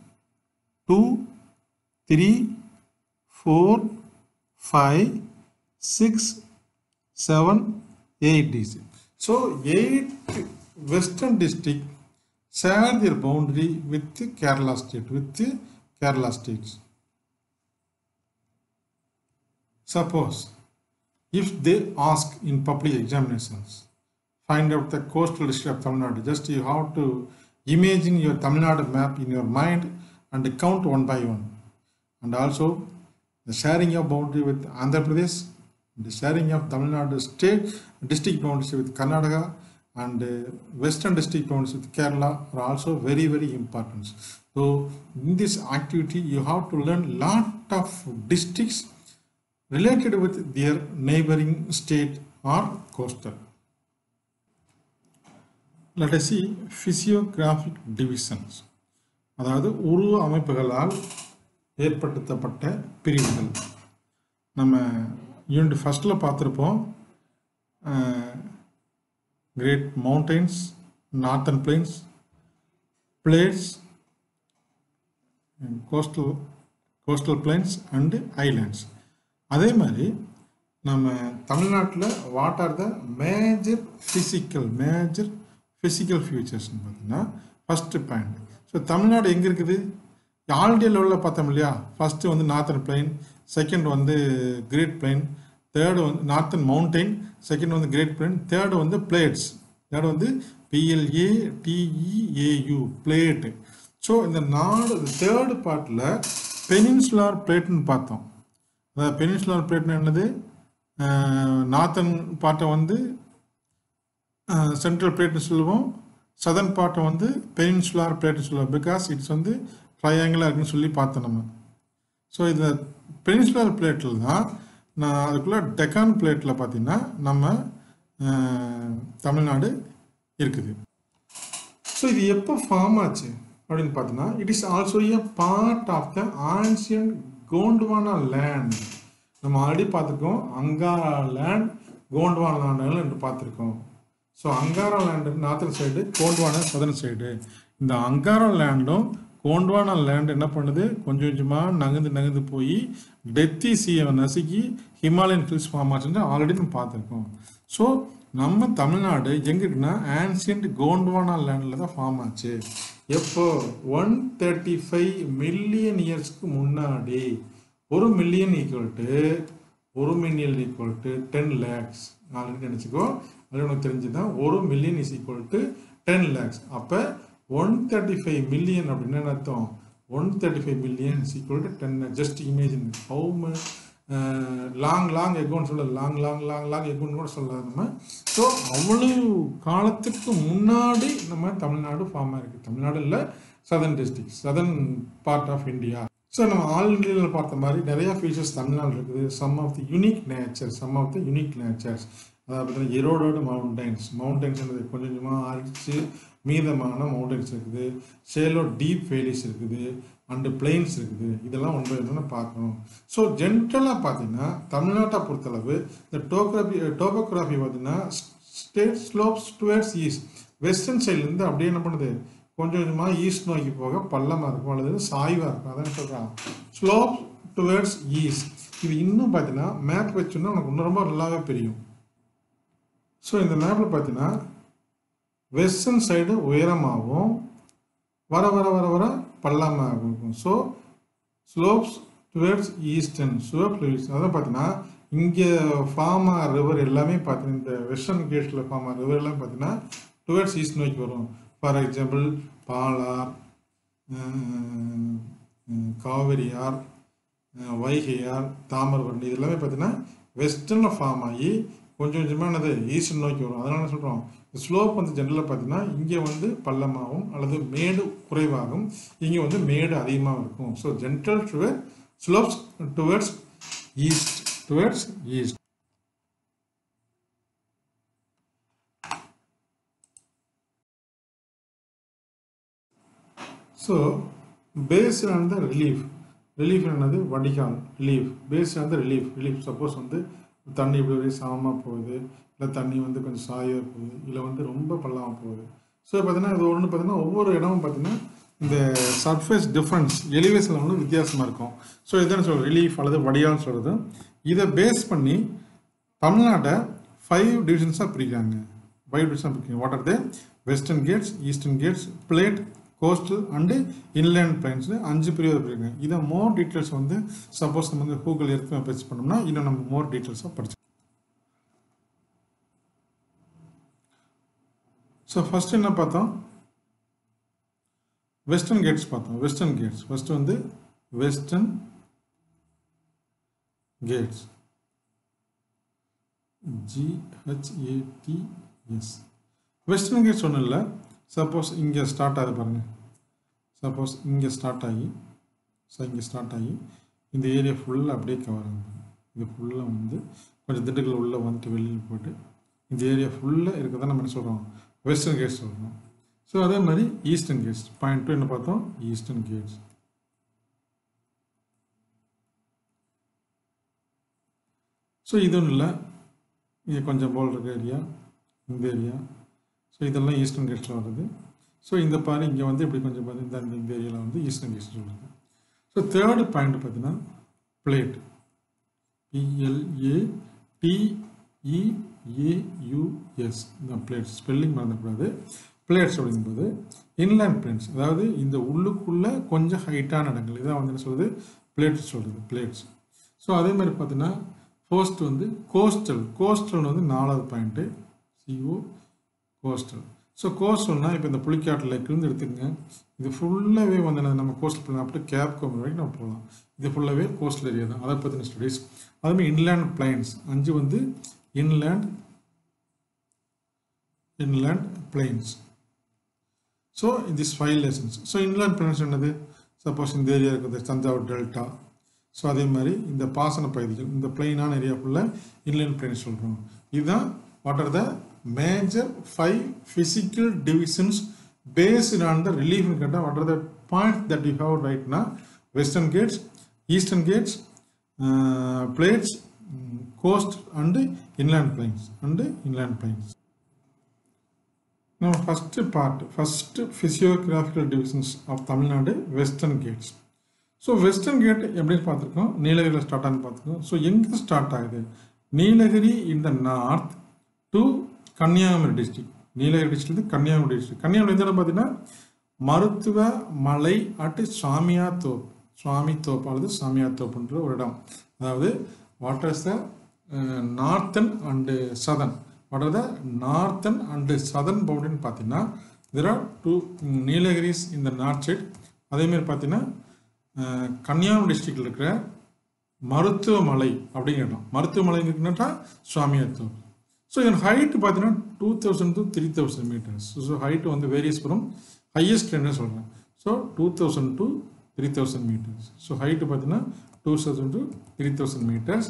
2, 3, 4, 5, 6, 7, 8 districts. So 8 western districts share their boundary with Kerala states. Suppose if they ask in public examinations, find out the coastal district of Tamil Nadu. Just you have to imagine your Tamil Nadu map in your mind and count one by one. and also the sharing of boundary with Andhra Pradesh, the sharing of Tamil Nadu state district boundaries with Karnataka, and western district boundaries with Kerala are also very, very important. So in this activity, you have to learn lot of districts related with their neighboring state or coastal. Let us see physiographic divisions. அதாவது உருவ அமைப்புகளால் ஏற்படுத்தப்பட்ட பிரிவுகள். நம்ம unit ஃபர்ஸ்ட்டில் பார்த்துருப்போம். Great mountains, northern plains, plateaus, coastal plains and islands. அதே மாதிரி நம்ம தமிழ்நாட்டில் what are the major physical ஃபியூச்சர்ஸ்னு பார்த்தீங்கன்னா ஃபஸ்ட்டு பாயிண்ட். ஸோ தமிழ்நாடு எங்கே இருக்குது? ஆல்ரெடி லெவலில் பார்த்தோம் இல்லையா? ஃபஸ்ட்டு வந்து நார்த்தன் பிளைன், செகண்ட் வந்து கிரேட் பிளைன், தேர்டு வந்து நார்த்தன் மவுண்டெயின், செகண்ட் வந்து கிரேட் பிளைன், தேர்டு வந்து பிளேட்ஸ், தேர்டு வந்து PLATEAU பிளேட்டு. ஸோ இந்த தேர்டு பார்ட்டில் பெனின்சுலார் பிளேட்னு பார்த்தோம். அதாவது பெனின்சுலார் பிளேட்னு என்னது? நார்த்தன் பார்ட்டை வந்து சென்ட்ரல் பிளேட்னு சொல்லுவோம், சதர்ன் பார்ட்டை வந்து பெனின்சுலார் பிளேட்னு சொல்லுவோம். பிகாஸ் இட்ஸ் வந்து ட்ரையாங்கிளாக இருக்குன்னு சொல்லி பார்த்தோம் நம்ம. ஸோ இதில் பெனின்சுலார் பிளேட்டில் தான் நான் அதுக்குள்ளே டெக்கான் பிளேட்டில் பார்த்தீங்கன்னா நம்ம தமிழ்நாடு இருக்குது. ஸோ இது எப்போ ஃபார்ம் ஆச்சு அப்படின்னு பார்த்தீங்கன்னா, it is also a part of the ancient Gondwana land. நம்ம ஆல்ரெடி பார்த்துருக்கோம் அங்காரா லேண்ட், கோண்ட்வானா லேண்ட் என்று பார்த்துருக்கோம். So Angara land northern side, Gondwana southern side. இந்த அங்காரா லேண்டும் கோண்ட்வானா லேண்ட் என்ன பண்ணுது? கொஞ்சம் கொஞ்சமாக நகர்ந்து போய் டெத்தி சீயை நசுக்கி ஹிமாலயன் ஹில்ஸ் ஃபார்ம் ஆச்சுன்னு ஆல்ரெடி நம்ம பார்த்துருக்கோம். ஸோ நம்ம தமிழ்நாடு எங்கே இருக்குன்னா ஆன்சியன்ட் கோண்ட்வானா லேண்டில் தான் ஃபார்ம் ஆச்சு. எப்போ? 135 மில்லியன் இயர்ஸ்க்கு முன்னாடி. 1 million equal to 10 lakhs. Already நினச்சிக்கோ, அது உனக்கு தெரிஞ்சுதான். 1 million is equal to 10 lakhs. அப்போ 135 மில்லியன் அப்படின்னு அர்த்தம். 135 million is equal to 10 lakhs. Just imagine how much long எகோன்னு சொல்ல, லாங் எகோன்னு கூட சொல்லலாம் நம்ம. ஸோ அவ்வளவு காலத்துக்கு முன்னாடி நம்ம தமிழ்நாடு ஃபார்ம் ஆகிருக்கு. தமிழ்நாடு இல்லை, southern district, southern part of India. So நம்ம ஆல்ரெடி பார்த்த மாதிரி நிறையா ஃபீச்சர்ஸ் தமிழ்நாடு இருக்குது. Some of the unique natures. அதாவது பார்த்தீங்கன்னா எரோடோடு மவுண்டன்ஸ் கொஞ்சம் கொஞ்சமாக அரிச்சு மீதமான மவுண்டன்ஸ் இருக்குது. ஷேலோ டீப் வேலிஸ் இருக்குது, அண்டு பிளெயின்ஸ் இருக்குது. இதெல்லாம் ஒன்று என்னென்னு பார்க்கணும். ஸோ ஜென்ரலாக பார்த்தீங்கன்னா தமிழ்நாட்டை பொறுத்தளவு இந்த டோபோகிராஃபி பார்த்தீங்கன்னா state slopes towards east. Western சைட்லேருந்து அப்படியே என்ன பண்ணுது? கொஞ்சம் கொஞ்சமாக ஈஸ்ட் நோக்கி போக பள்ளமாக இருக்கும் அல்லது சாய்வாக இருக்கும். அதான் சொல்கிறான் ஸ்லோப் டுவர்ட்ஸ் ஈஸ்ட். இது இன்னும் பார்த்தீங்கன்னா மேப் வச்சோன்னா உனக்கு இன்னும் ரொம்ப நல்லாவே தெரியும். ஸோ இந்த மேப்பில் பார்த்தீங்கன்னா வெஸ்டர்ன் சைடு உயரமாகவும் வர வர வர வர பள்ளமாக இருக்கும். ஸோ ஸ்லோப்ஸ் டுவர்ட்ஸ் ஈஸ்டர்ன் அதான் பார்த்தீங்கன்னா இங்கே ஃபார்மா ரிவர் எல்லாமே பார்த்தீங்கன்னா இந்த வெஸ்டர்ன் கேட்டில் ஃபார்மா ரிவர் எல்லாம் பார்த்தீங்கன்னா டுவர்ட்ஸ் ஈஸ்ட் நோக்கி வரும். ஃபார் எக்ஸாம்பிள் பாலார், காவிரியார், வைகையார், தாமிரபரணி இது எல்லாமே பார்த்தீங்கன்னா வெஸ்டர்னில் ஃபார்ம் ஆகி கொஞ்சம் கொஞ்சமாக என்னது ஈஸ்டர்ன் நோக்கி வரும். அதனால என்ன சொல்கிறோம்? ஸ்லோப் வந்து ஜென்ரலாக பார்த்தீங்கன்னா இங்கே வந்து பள்ளமாகவும் அல்லது மேடு குறைவாகும், இங்கே வந்து மேடு அதிகமாக இருக்கும். So general slopes towards east. So based on the relief என்னது? வடிகால் based on the relief. Suppose வந்து தண்ணி இப்படி வரையும் சமமாக போகுது, இல்லை தண்ணி வந்து கொஞ்சம் சாயாக போகுது, இல்லை வந்து ரொம்ப பள்ளமாக போகுது. ஸோ பார்த்தீங்கன்னா இது ஒன்று பார்த்தீங்கன்னா ஒவ்வொரு இடமும் பார்த்தீங்கன்னா இந்த சர்ஃபேஸ் டிஃப்ரென்ஸ் எலிவேஷனில் வந்து வித்தியாசமாக இருக்கும். ஸோ இதுதான் சொல்கிறது ரிலீஃப் அல்லது வடிகால்னு சொல்கிறது. இதை பேஸ் பண்ணி தமிழ்நாட்டை 5 டிவிஷன்ஸாக பிரிக்கிறாங்க. What are they? Western ghats, eastern ghats, plateau, coastal and inland plains 5 பிரிவு பிரிங்க. இதை மோர் டீட்டெயில்ஸ் வந்து சப்போஸ் நம்ம வந்து கூகுள் எர்த் பேஸ் பண்ணோம்னா இன்னும் நம்ம மோர் டீட்டெயில்ஸாக படிச்சு. ஸோ ஃபர்ஸ்ட் என்ன பார்த்தோம்? வெஸ்டர்ன் கேட்ஸ் பார்த்தோம். ஃபர்ஸ்ட் வந்து western gates. GHATS. Western gates ஒன்றும் சப்போஸ் இங்கே ஸ்டார்ட் ஆகுது பாருங்கள். சப்போஸ் இங்கே ஸ்டார்ட் ஆகி இந்த ஏரியா ஃபுல்லாக அப்படியே கவர் ஆகும். இது ஃபுல்லாக வந்து கொஞ்சம் திண்டுக்கல் உள்ளே வந்துட்டு வெளியில் போய்ட்டு இந்த ஏரியா ஃபுல்லாக இருக்க தான் நம்ம என்ன சொல்கிறோம், வெஸ்டர்ன் கேட்ஸ் சொல்கிறோம். ஸோ அதே மாதிரி ஈஸ்டர்ன் கேட்ஸ் பாயிண்ட் 2 என்ன பார்த்தோம், ஈஸ்டர்ன் கேட்ஸ். ஸோ இது ஒன்றும் இல்லை, இது கொஞ்சம் போல் இருக்க ஏரியா, இந்த ஏரியா. ஸோ இதெல்லாம் ஈஸ்டர்ன் கேட்ஸில் வருது. ஸோ இந்த பாரு இங்கே வந்து இப்படி கொஞ்சம் பார்த்து இந்த ஏரியாவில் வந்து ஈஸ்டர்ன் கேட்ஸ் சொல்லுது. ஸோ தேர்டு பாயிண்ட் பார்த்தீங்கன்னா பிளேட், PLATEAUS. இந்த பிளேட்ஸ் ஸ்பெல்லிங் மறந்துக்கூடாது. பிளேட்ஸ் அப்படிங்கும்போது இன்லேண்ட் பிளேன்ஸ், அதாவது இந்த உள்ளுக்குள்ளே கொஞ்சம் ஹைட்டான இடங்கள், இதான் வந்து என்ன சொல்கிறது, பிளேட்ஸ் சொல்கிறது, பிளேட்ஸ். ஸோ அதே மாதிரி பார்த்தீங்கன்னா ஃபர்ஸ்ட் வந்து கோஸ்டல். கோஸ்டல் வந்து 4வது பாயிண்ட்டு, CO கோஸ்டல். ஸோ கோஸ்டல்னால் இப்போ இந்த புலிக்காட்டு லேக்லேருந்து எடுத்துக்கங்க, இது ஃபுல்லாகவே வந்து நம்ம கோஸ்டல் பிளான் அப்படி கேப் கோமன் வரைக்கும் நம்ம போகலாம். இது ஃபுல்லாகவே கோஸ்டல் ஏரியா தான், அதை பற்றின ஸ்டடீஸ். அதுமாதிரி இன்லேண்ட் பிளைன்ஸ் 5 வந்து inland plains. So this 5 lessons. So inland plains என்னது, சப்போஸ் இந்த ஏரியா இருக்குது தஞ்சாவூர் டெல்டா. ஸோ அதே மாதிரி இந்த பாசன பகுதிகள், இந்த பிளைனான ஏரியா ஃபுல்லாக இன்லேண்ட் பிளைன்ஸ் சொல்கிறோம். இதுதான் what are the major 5 physical divisions based on the relief in Kata. What are the points that we have right now? Western Ghats, Eastern Ghats, plates, coast and inland plains Now first part, first physiographical divisions of Tamil Nadu, Western Ghats. So Western Ghat எப்படி பார்த்துருக்கோம், நீலகிரியில் start ஆனு பார்த்துருக்கோம். So எங்கே start ஆகுது, Nilgiri in the north to Kanyakumari district. Nilgiri district Kanyakumari district. Kanyakumari எந்த இடம் பார்த்தீங்கன்னா மருத்துவ மலை அட்டு சுவாமித்தோப்பு அல்லது சாமியாத்தோப்புன்ற ஒரு இடம். அதாவது what is the northern and southern, what are the northern and southern பவுண்டரின்னு பார்த்தீங்கன்னா தெர் ஆர் 2 நீலகிரிஸ் இந்த நார்த் சைட். அதேமாதிரி பார்த்தீங்கன்னா கன்னியாகுமரி டிஸ்ட்ரிக்டில் இருக்கிற மருத்துவமலை அப்படிங்கிற இடம். மருத்துவமலை இருக்குன்னா சுவாமியாத்தோப்பு. ஸோ இதன் ஹைட்டு பார்த்தீங்கன்னா 2000 to 3000 meters. ஸோ ஹைட்டு வந்து வேரியஸ் ஃப்ரம் ஹையஸ்ட் என்ன சொல்கிறேன். So 2000 to 3000 meters. So height பார்த்தீங்கன்னா 2000 to 3000 meters.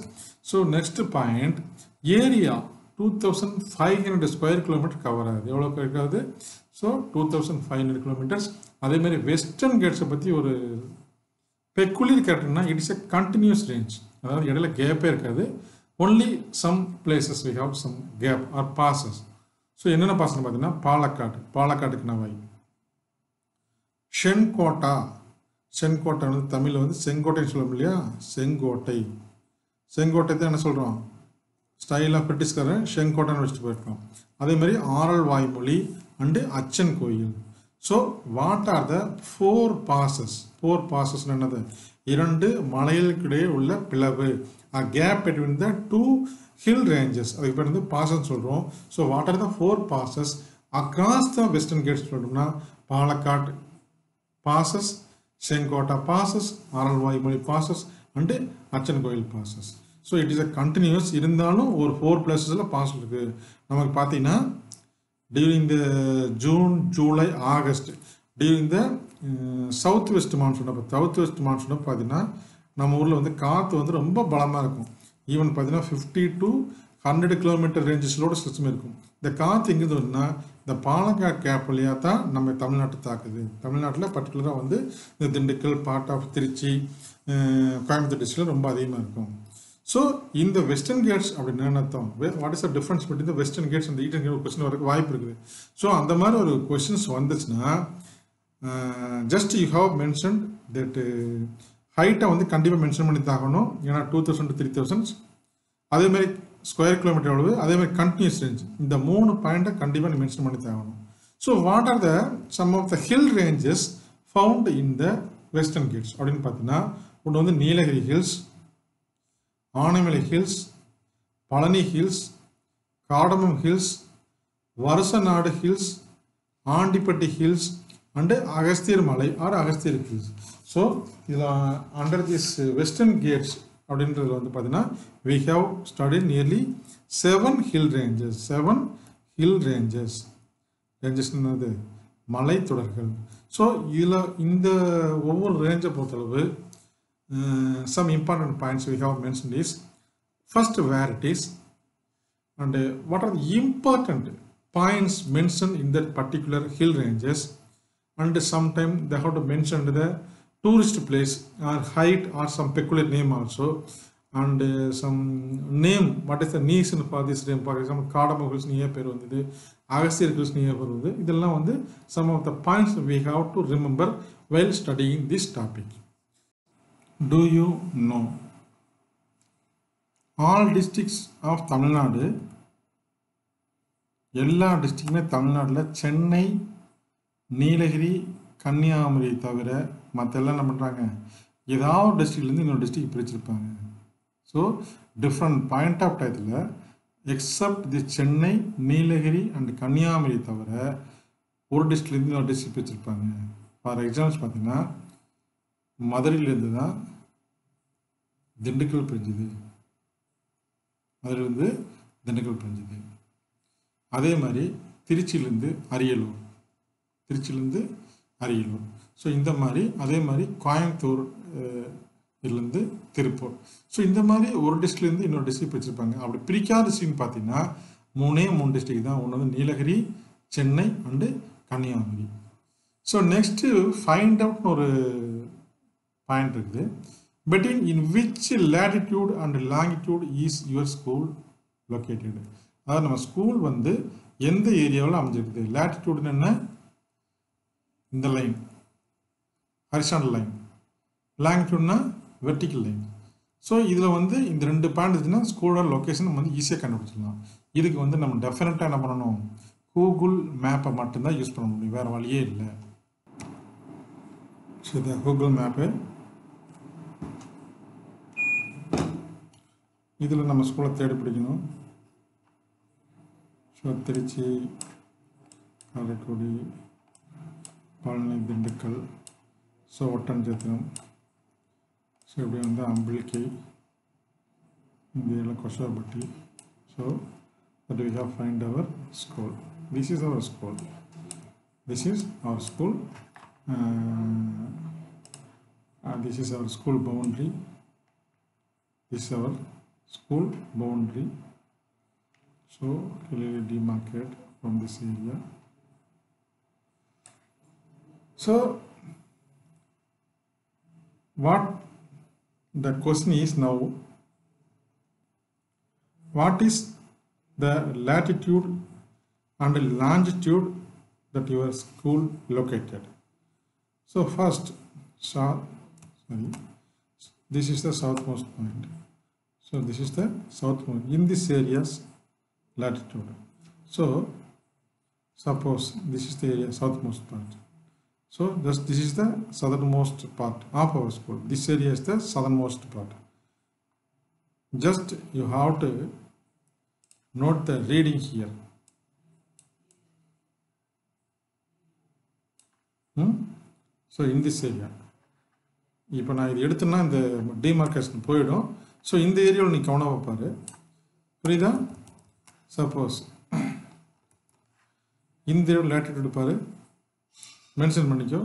So next point area 2500 square kilometre cover ஆகுது. எவ்வளோ கவர் ஆகுது, ஸோ 2500 kilometers. அதேமாதிரி வெஸ்டர்ன் கேட்ஸை பற்றி ஒரு பெக்குலியர் கேரக்டர்னா it is a continuous range, அதாவது இடையில கேப்பே இருக்காது. only some places we have some gap or passes. So என்னென்ன பாசனம் பார்த்தீங்கன்னா பாலக்காட்டுக்கு நவாய், செங்கோட்டா வந்து தமிழில் வந்து செங்கோட்டைன்னு சொல்லுவோம் இல்லையா, செங்கோட்டை தான் என்ன சொல்கிறோம், ஸ்டைலாக பிரிட்டிஷ்காரன் செங்கோட்டைன்னு வச்சுட்டு போயிருக்கோம். அதே மாதிரி ஆரல் வாய்மொழி அண்டு அச்சன் கோயில். So what are the 4 passes? 4 passes என்னது, 2 மலைகளுக்கிடையே உள்ள பிளவு, a gap between the 2 hill ranges. அதுக்கு பேர் வந்து passes சொல்கிறோம். So what are the 4 passes across the Western Ghats சொல்லணும்னா Palakkad passes, Sengottai passes, Aralvaimozhi passes and Achankovil passes. So it is a continuous, இருந்தாலும் ஒரு 4 places பாஸ் இருக்குது. நமக்கு பார்த்தீங்கன்னா during the June, July, August during the south west monsoon பார்த்தீங்கன்னா நம்ம ஊரில் வந்து காற்று வந்து ரொம்ப பலமாக இருக்கும். ஈவன் பார்த்தீங்கன்னா 50 to 100 kilometer ரேஞ்சஸோட சிஸ்டம் இருக்கும். இந்த காற்று எங்கே வருதுன்னா இந்த பாலக்காடு கேப் வழியாக தான் நம்ம தமிழ்நாட்டை தாக்குது. தமிழ்நாட்டில் பர்டிகுலராக வந்து இந்த திண்டுக்கல், பார்ட் ஆஃப் திருச்சி, கோயம்புத்தூர் டிஸ்ட்ரிக்டில் ரொம்ப அதிகமாக இருக்கும். ஸோ இந்த வெஸ்டர்ன் கேட்ஸ் அப்படின்னு என்ன அர்த்தம், what is the difference between the Western Ghats and Eastern Ghat question வரக்கு வாய்ப்பு இருக்குது. ஸோ அந்த மாதிரி ஒரு கொஸ்டின்ஸ் வந்துச்சுன்னா just you have mention that ஹைட்டை வந்து கண்டிப்பாக மென்ஷன் பண்ணி தாக்கணும். ஏன்னா 2000 to 3000, அதேமாதிரி ஸ்கொயர் கிலோமீட்டர் எவ்வளவு, அதேமாதிரி கண்டினியூஸ் ரேஞ்ச், இந்த 3 பாயிண்ட்டை கண்டிப்பாக நீ மென்ஷன் பண்ணி தாக்கணும். So what are the some of the hill ranges found in the Western Ghats அப்படின்னு பார்த்தீங்கன்னா ஒன்று வந்து Nilgiri hills, Anaimalai hills, Palani hills, Cardamom hills, Varusanadu hills, Andipatti hills and Agasthiyar malai or Agasthiyar hills. So இதில் அண்டர் திஸ் வெஸ்டர்ன் கேட்ஸ் அப்படின்றது வந்து பார்த்தீங்கன்னா we have studied nearly 7 hill ranges. 7 hill ranges. ranges என்னது மலைத்தொடர்கள். So இதில் இந்த ஒவ்வொரு ரேஞ்சை பொறுத்தளவு some important points we have mentioned is first varieties and what are the important points mentioned in that particular hill ranges, and sometimes they have to mention the tourist place or height or some peculiar name also, and some name, what is the reason for this name. For example, Kadamba Hills near பேர் வந்தது, Agasthyar Hills near பேர் வந்தது. இதெல்லாம் வந்து some of the points we have to remember while studying this topic. Do you know all districts of Tamil Nadu, எல்லா டிஸ்ட்ரிக்ட்டுமே தமிழ்நாட்டில் சென்னை, நீலகிரி, கன்னியாகுமரி தவிர மற்ற எல்லாம் என்ன பண்ணுறாங்க, ஏதாவது டிஸ்ட்ரிக்ட்லேருந்து இன்னொரு டிஸ்ட்ரிக்ட் பிரிச்சிருப்பாங்க. ஸோ டிஃப்ரெண்ட் பாயிண்ட் ஆஃப் டயத்தில் except the Chennai, Nilgiri and Kanniyakumari தவிர ஒரு டிஸ்ட்ரிக்ட்லேருந்து இன்னொரு டிஸ்ட்ரிக்ட் பிரிச்சிருப்பாங்க. ஃபார் எக்ஸாம்பிள்ஸ் பார்த்தீங்கன்னா மதுரையிலேருந்து தான் திண்டுக்கல் பிரிஞ்சுது, மதுரையிலேருந்து திண்டுக்கல் பிரிஞ்சுது. அதே மாதிரி திருச்சியிலேருந்து அரியலூர், திருச்சியிலேருந்து அரியலூர். ஸோ இந்த மாதிரி அதே மாதிரி கோயம்புத்தூர் இதுலேருந்து திருப்பூர். ஸோ இந்த மாதிரி ஒரு டிஸ்ட்ரிக்ட்லேருந்து இன்னொரு டிஸ்ட்ரிக்ட் பிரிச்சிருப்பாங்க. அப்படி பிரிக்காத டிஸ்ட்ரிக்ட்னு பார்த்தீங்கன்னா 3 டிஸ்ட்ரிக்ட் தான். ஒன்று வந்து Nilgiri, Chennai and Kanniyakumari. So next find அவுட்னு ஒரு பாயிண்ட் இருக்குது. between in which latitude and longitude is your school located. அதாவது நம்ம ஸ்கூல் வந்து எந்த ஏரியாவில் அமைஞ்சிருக்குது. லேட்டிடியூடுன்னு என்ன, இந்த லைன் ஹரிசாண்டல் லைன், லாங்கிடியூட்னா வெர்டிக்கல் லைன். ஸோ இதில் வந்து இந்த 2 பாயிண்ட் இருந்துச்சுன்னா ஸ்கூலோட லொக்கேஷன் நம்ம வந்து ஈஸியாக கண்டுபிடிச்சிடலாம். இதுக்கு வந்து நம்ம டெஃபினட்டாக என்ன பண்ணணும், கூகுள் மேப்பை மட்டும்தான் யூஸ் பண்ண முடியும், வேறு வழியே இல்லை. ஸோ இந்த கூகுள் மேப்பு இதில் நம்ம ஸ்கூலை தேடி பிடிக்கணும். So Tiruchi, Karaikudi, Palani, Dindigul, so Oddanchatram, so இப்படி வந்து அம்பிளிக்கை, இந்த Kosavapatti. So that we have find our school. This is our school. This is our school. This is our school boundary. This is our school boundary. So clearly demarcate from this area. So what the question is now, what is the latitude and longitude that your school located? So first, this is the southmost point. So this is the southmost in this area's latitude. So suppose this is the area southmost part. So this is the southernmost part of our school. This area is the southernmost part. Just you have to note the reading here. So in this area, இப்போ நான் இது எடுத்தேன்னா இந்த demarcation போயிடும். So இந்த ஏரியாவில் நீ கவனம் வைப்பாரு, புரியுதா? சப்போஸ் இந்த ஏரியாவில் லேட்டிடியூட் பாரு, மென்ஷன் பண்ணிக்கோ.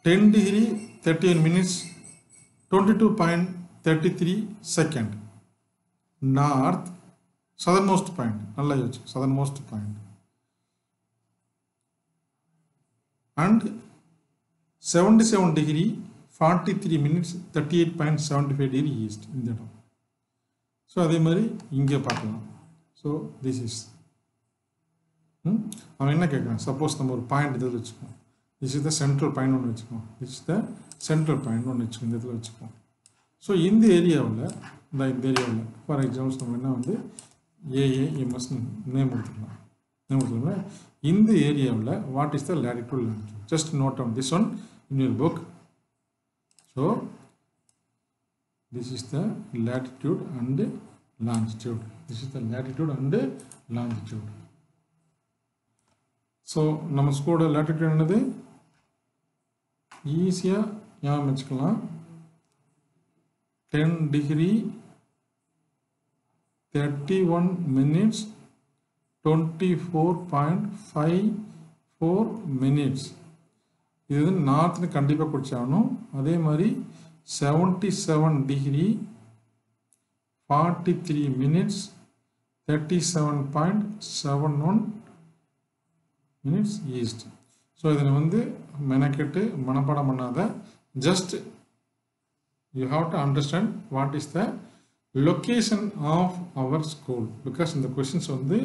10 degree 31 minutes 22.33 second north, southernmost point. நல்லா யோசிச்சு, southernmost point. and 77 degree 43 minutes 38.75 degree east இந்த இடம். ஸோ அதே மாதிரி இங்கே பார்க்கலாம். ஸோ திஸ் இஸ் அவன் என்ன கேட்குறான், சப்போஸ் நம்ம ஒரு பாயிண்ட் இதில் வச்சுக்கோம், this is the central point ஒன்று வச்சுக்கோம், this is the central point ஒன்று வச்சுக்கோம், இந்த இதில் வச்சுக்கோம். ஸோ இந்த ஏரியாவில் இந்த ஏரியாவில் ஃபார் எக்ஸாம்பிள்ஸ் நம்ம என்ன வந்து ஏஏஎம்எஸ் நேம் கொடுத்துக்கலாம். இந்த ஏரியாவில் what is the latitude longitude, just note down this one in your book. So this is the latitude and longitude. This is the latitude and longitude. So நம்ம ஸ்கூலோட latitude என்னது ஈஸியாக ஞாபகம் வச்சுக்கலாம். 10 degree 31 minutes 24.54 minutes. இது நார்த்னு கண்டிப்பாக குடிச்சாகணும். அதே மாதிரி 77 degree 43 minutes 37.71 minutes east. So இதில் வந்து மெனக்கெட்டு மனப்பாடம் பண்ணாத, just you have to understand what is the location of our school, because இந்த questions வந்து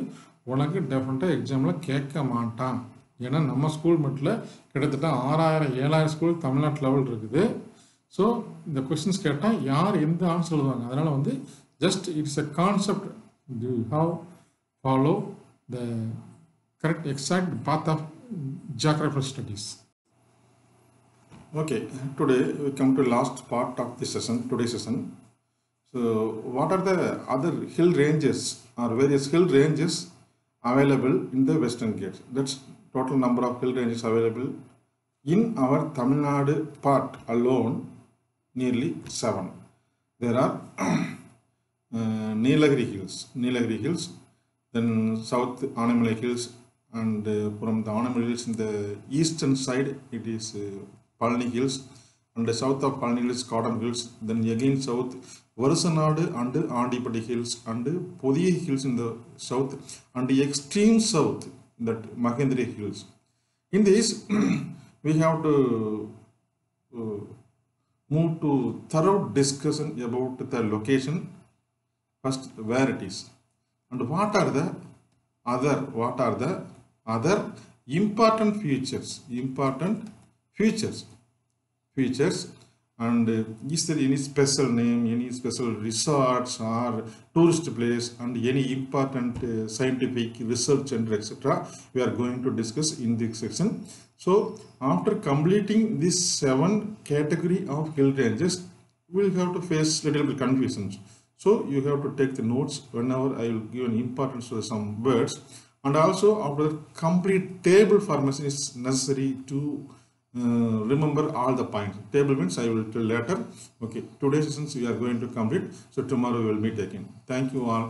உனக்கு டெஃபினட்டாக எக்ஸாமில் கேட்க மாட்டான். ஏன்னா நம்ம ஸ்கூல் மட்டும் கிட்டத்தட்ட 6000-7000 ஸ்கூல் தமிழ்நாட்டு லெவல் இருக்குது. ஸோ இந்த கொஸ்டின்ஸ் கேட்டால் யார் எந்த ஆன்சர் எழுதுவாங்க. அதனால் வந்து just it's a concept, you have follow the correct exact path of geographical studies. Okay, today we come to last part of this session, today's session. So what are the other hill ranges or various hill ranges available in the Western Ghats? That's total number of hill ranges available in our Tamil Nadu part alone, nearly 7. There are Nilagiri Hills, then South Anamalai Hills, and from the Anamalai Hills in the eastern side it is Palani Hills, and the south of Palani Hills Cotton Hills, then again south Varusanadu and Andipati Hills, and Podiya Hills in the south, and the extreme south that Mahendra Hills. In this we have to move to thorough discussion about the location, first where it is, and what are the other important features, and is there any special name, any special resorts or tourist place, and any important scientific research center, etc. we are going to discuss in this section. So after completing this 7 category of hill ranges, we will have to face little bit confusions. So you have to take the notes whenever I will give an importance to some words, and also after complete table formation is necessary to remember all the points. Table means I will tell later. Okay, today's sessions we are going to complete. So tomorrow we will meet again. Thank you all.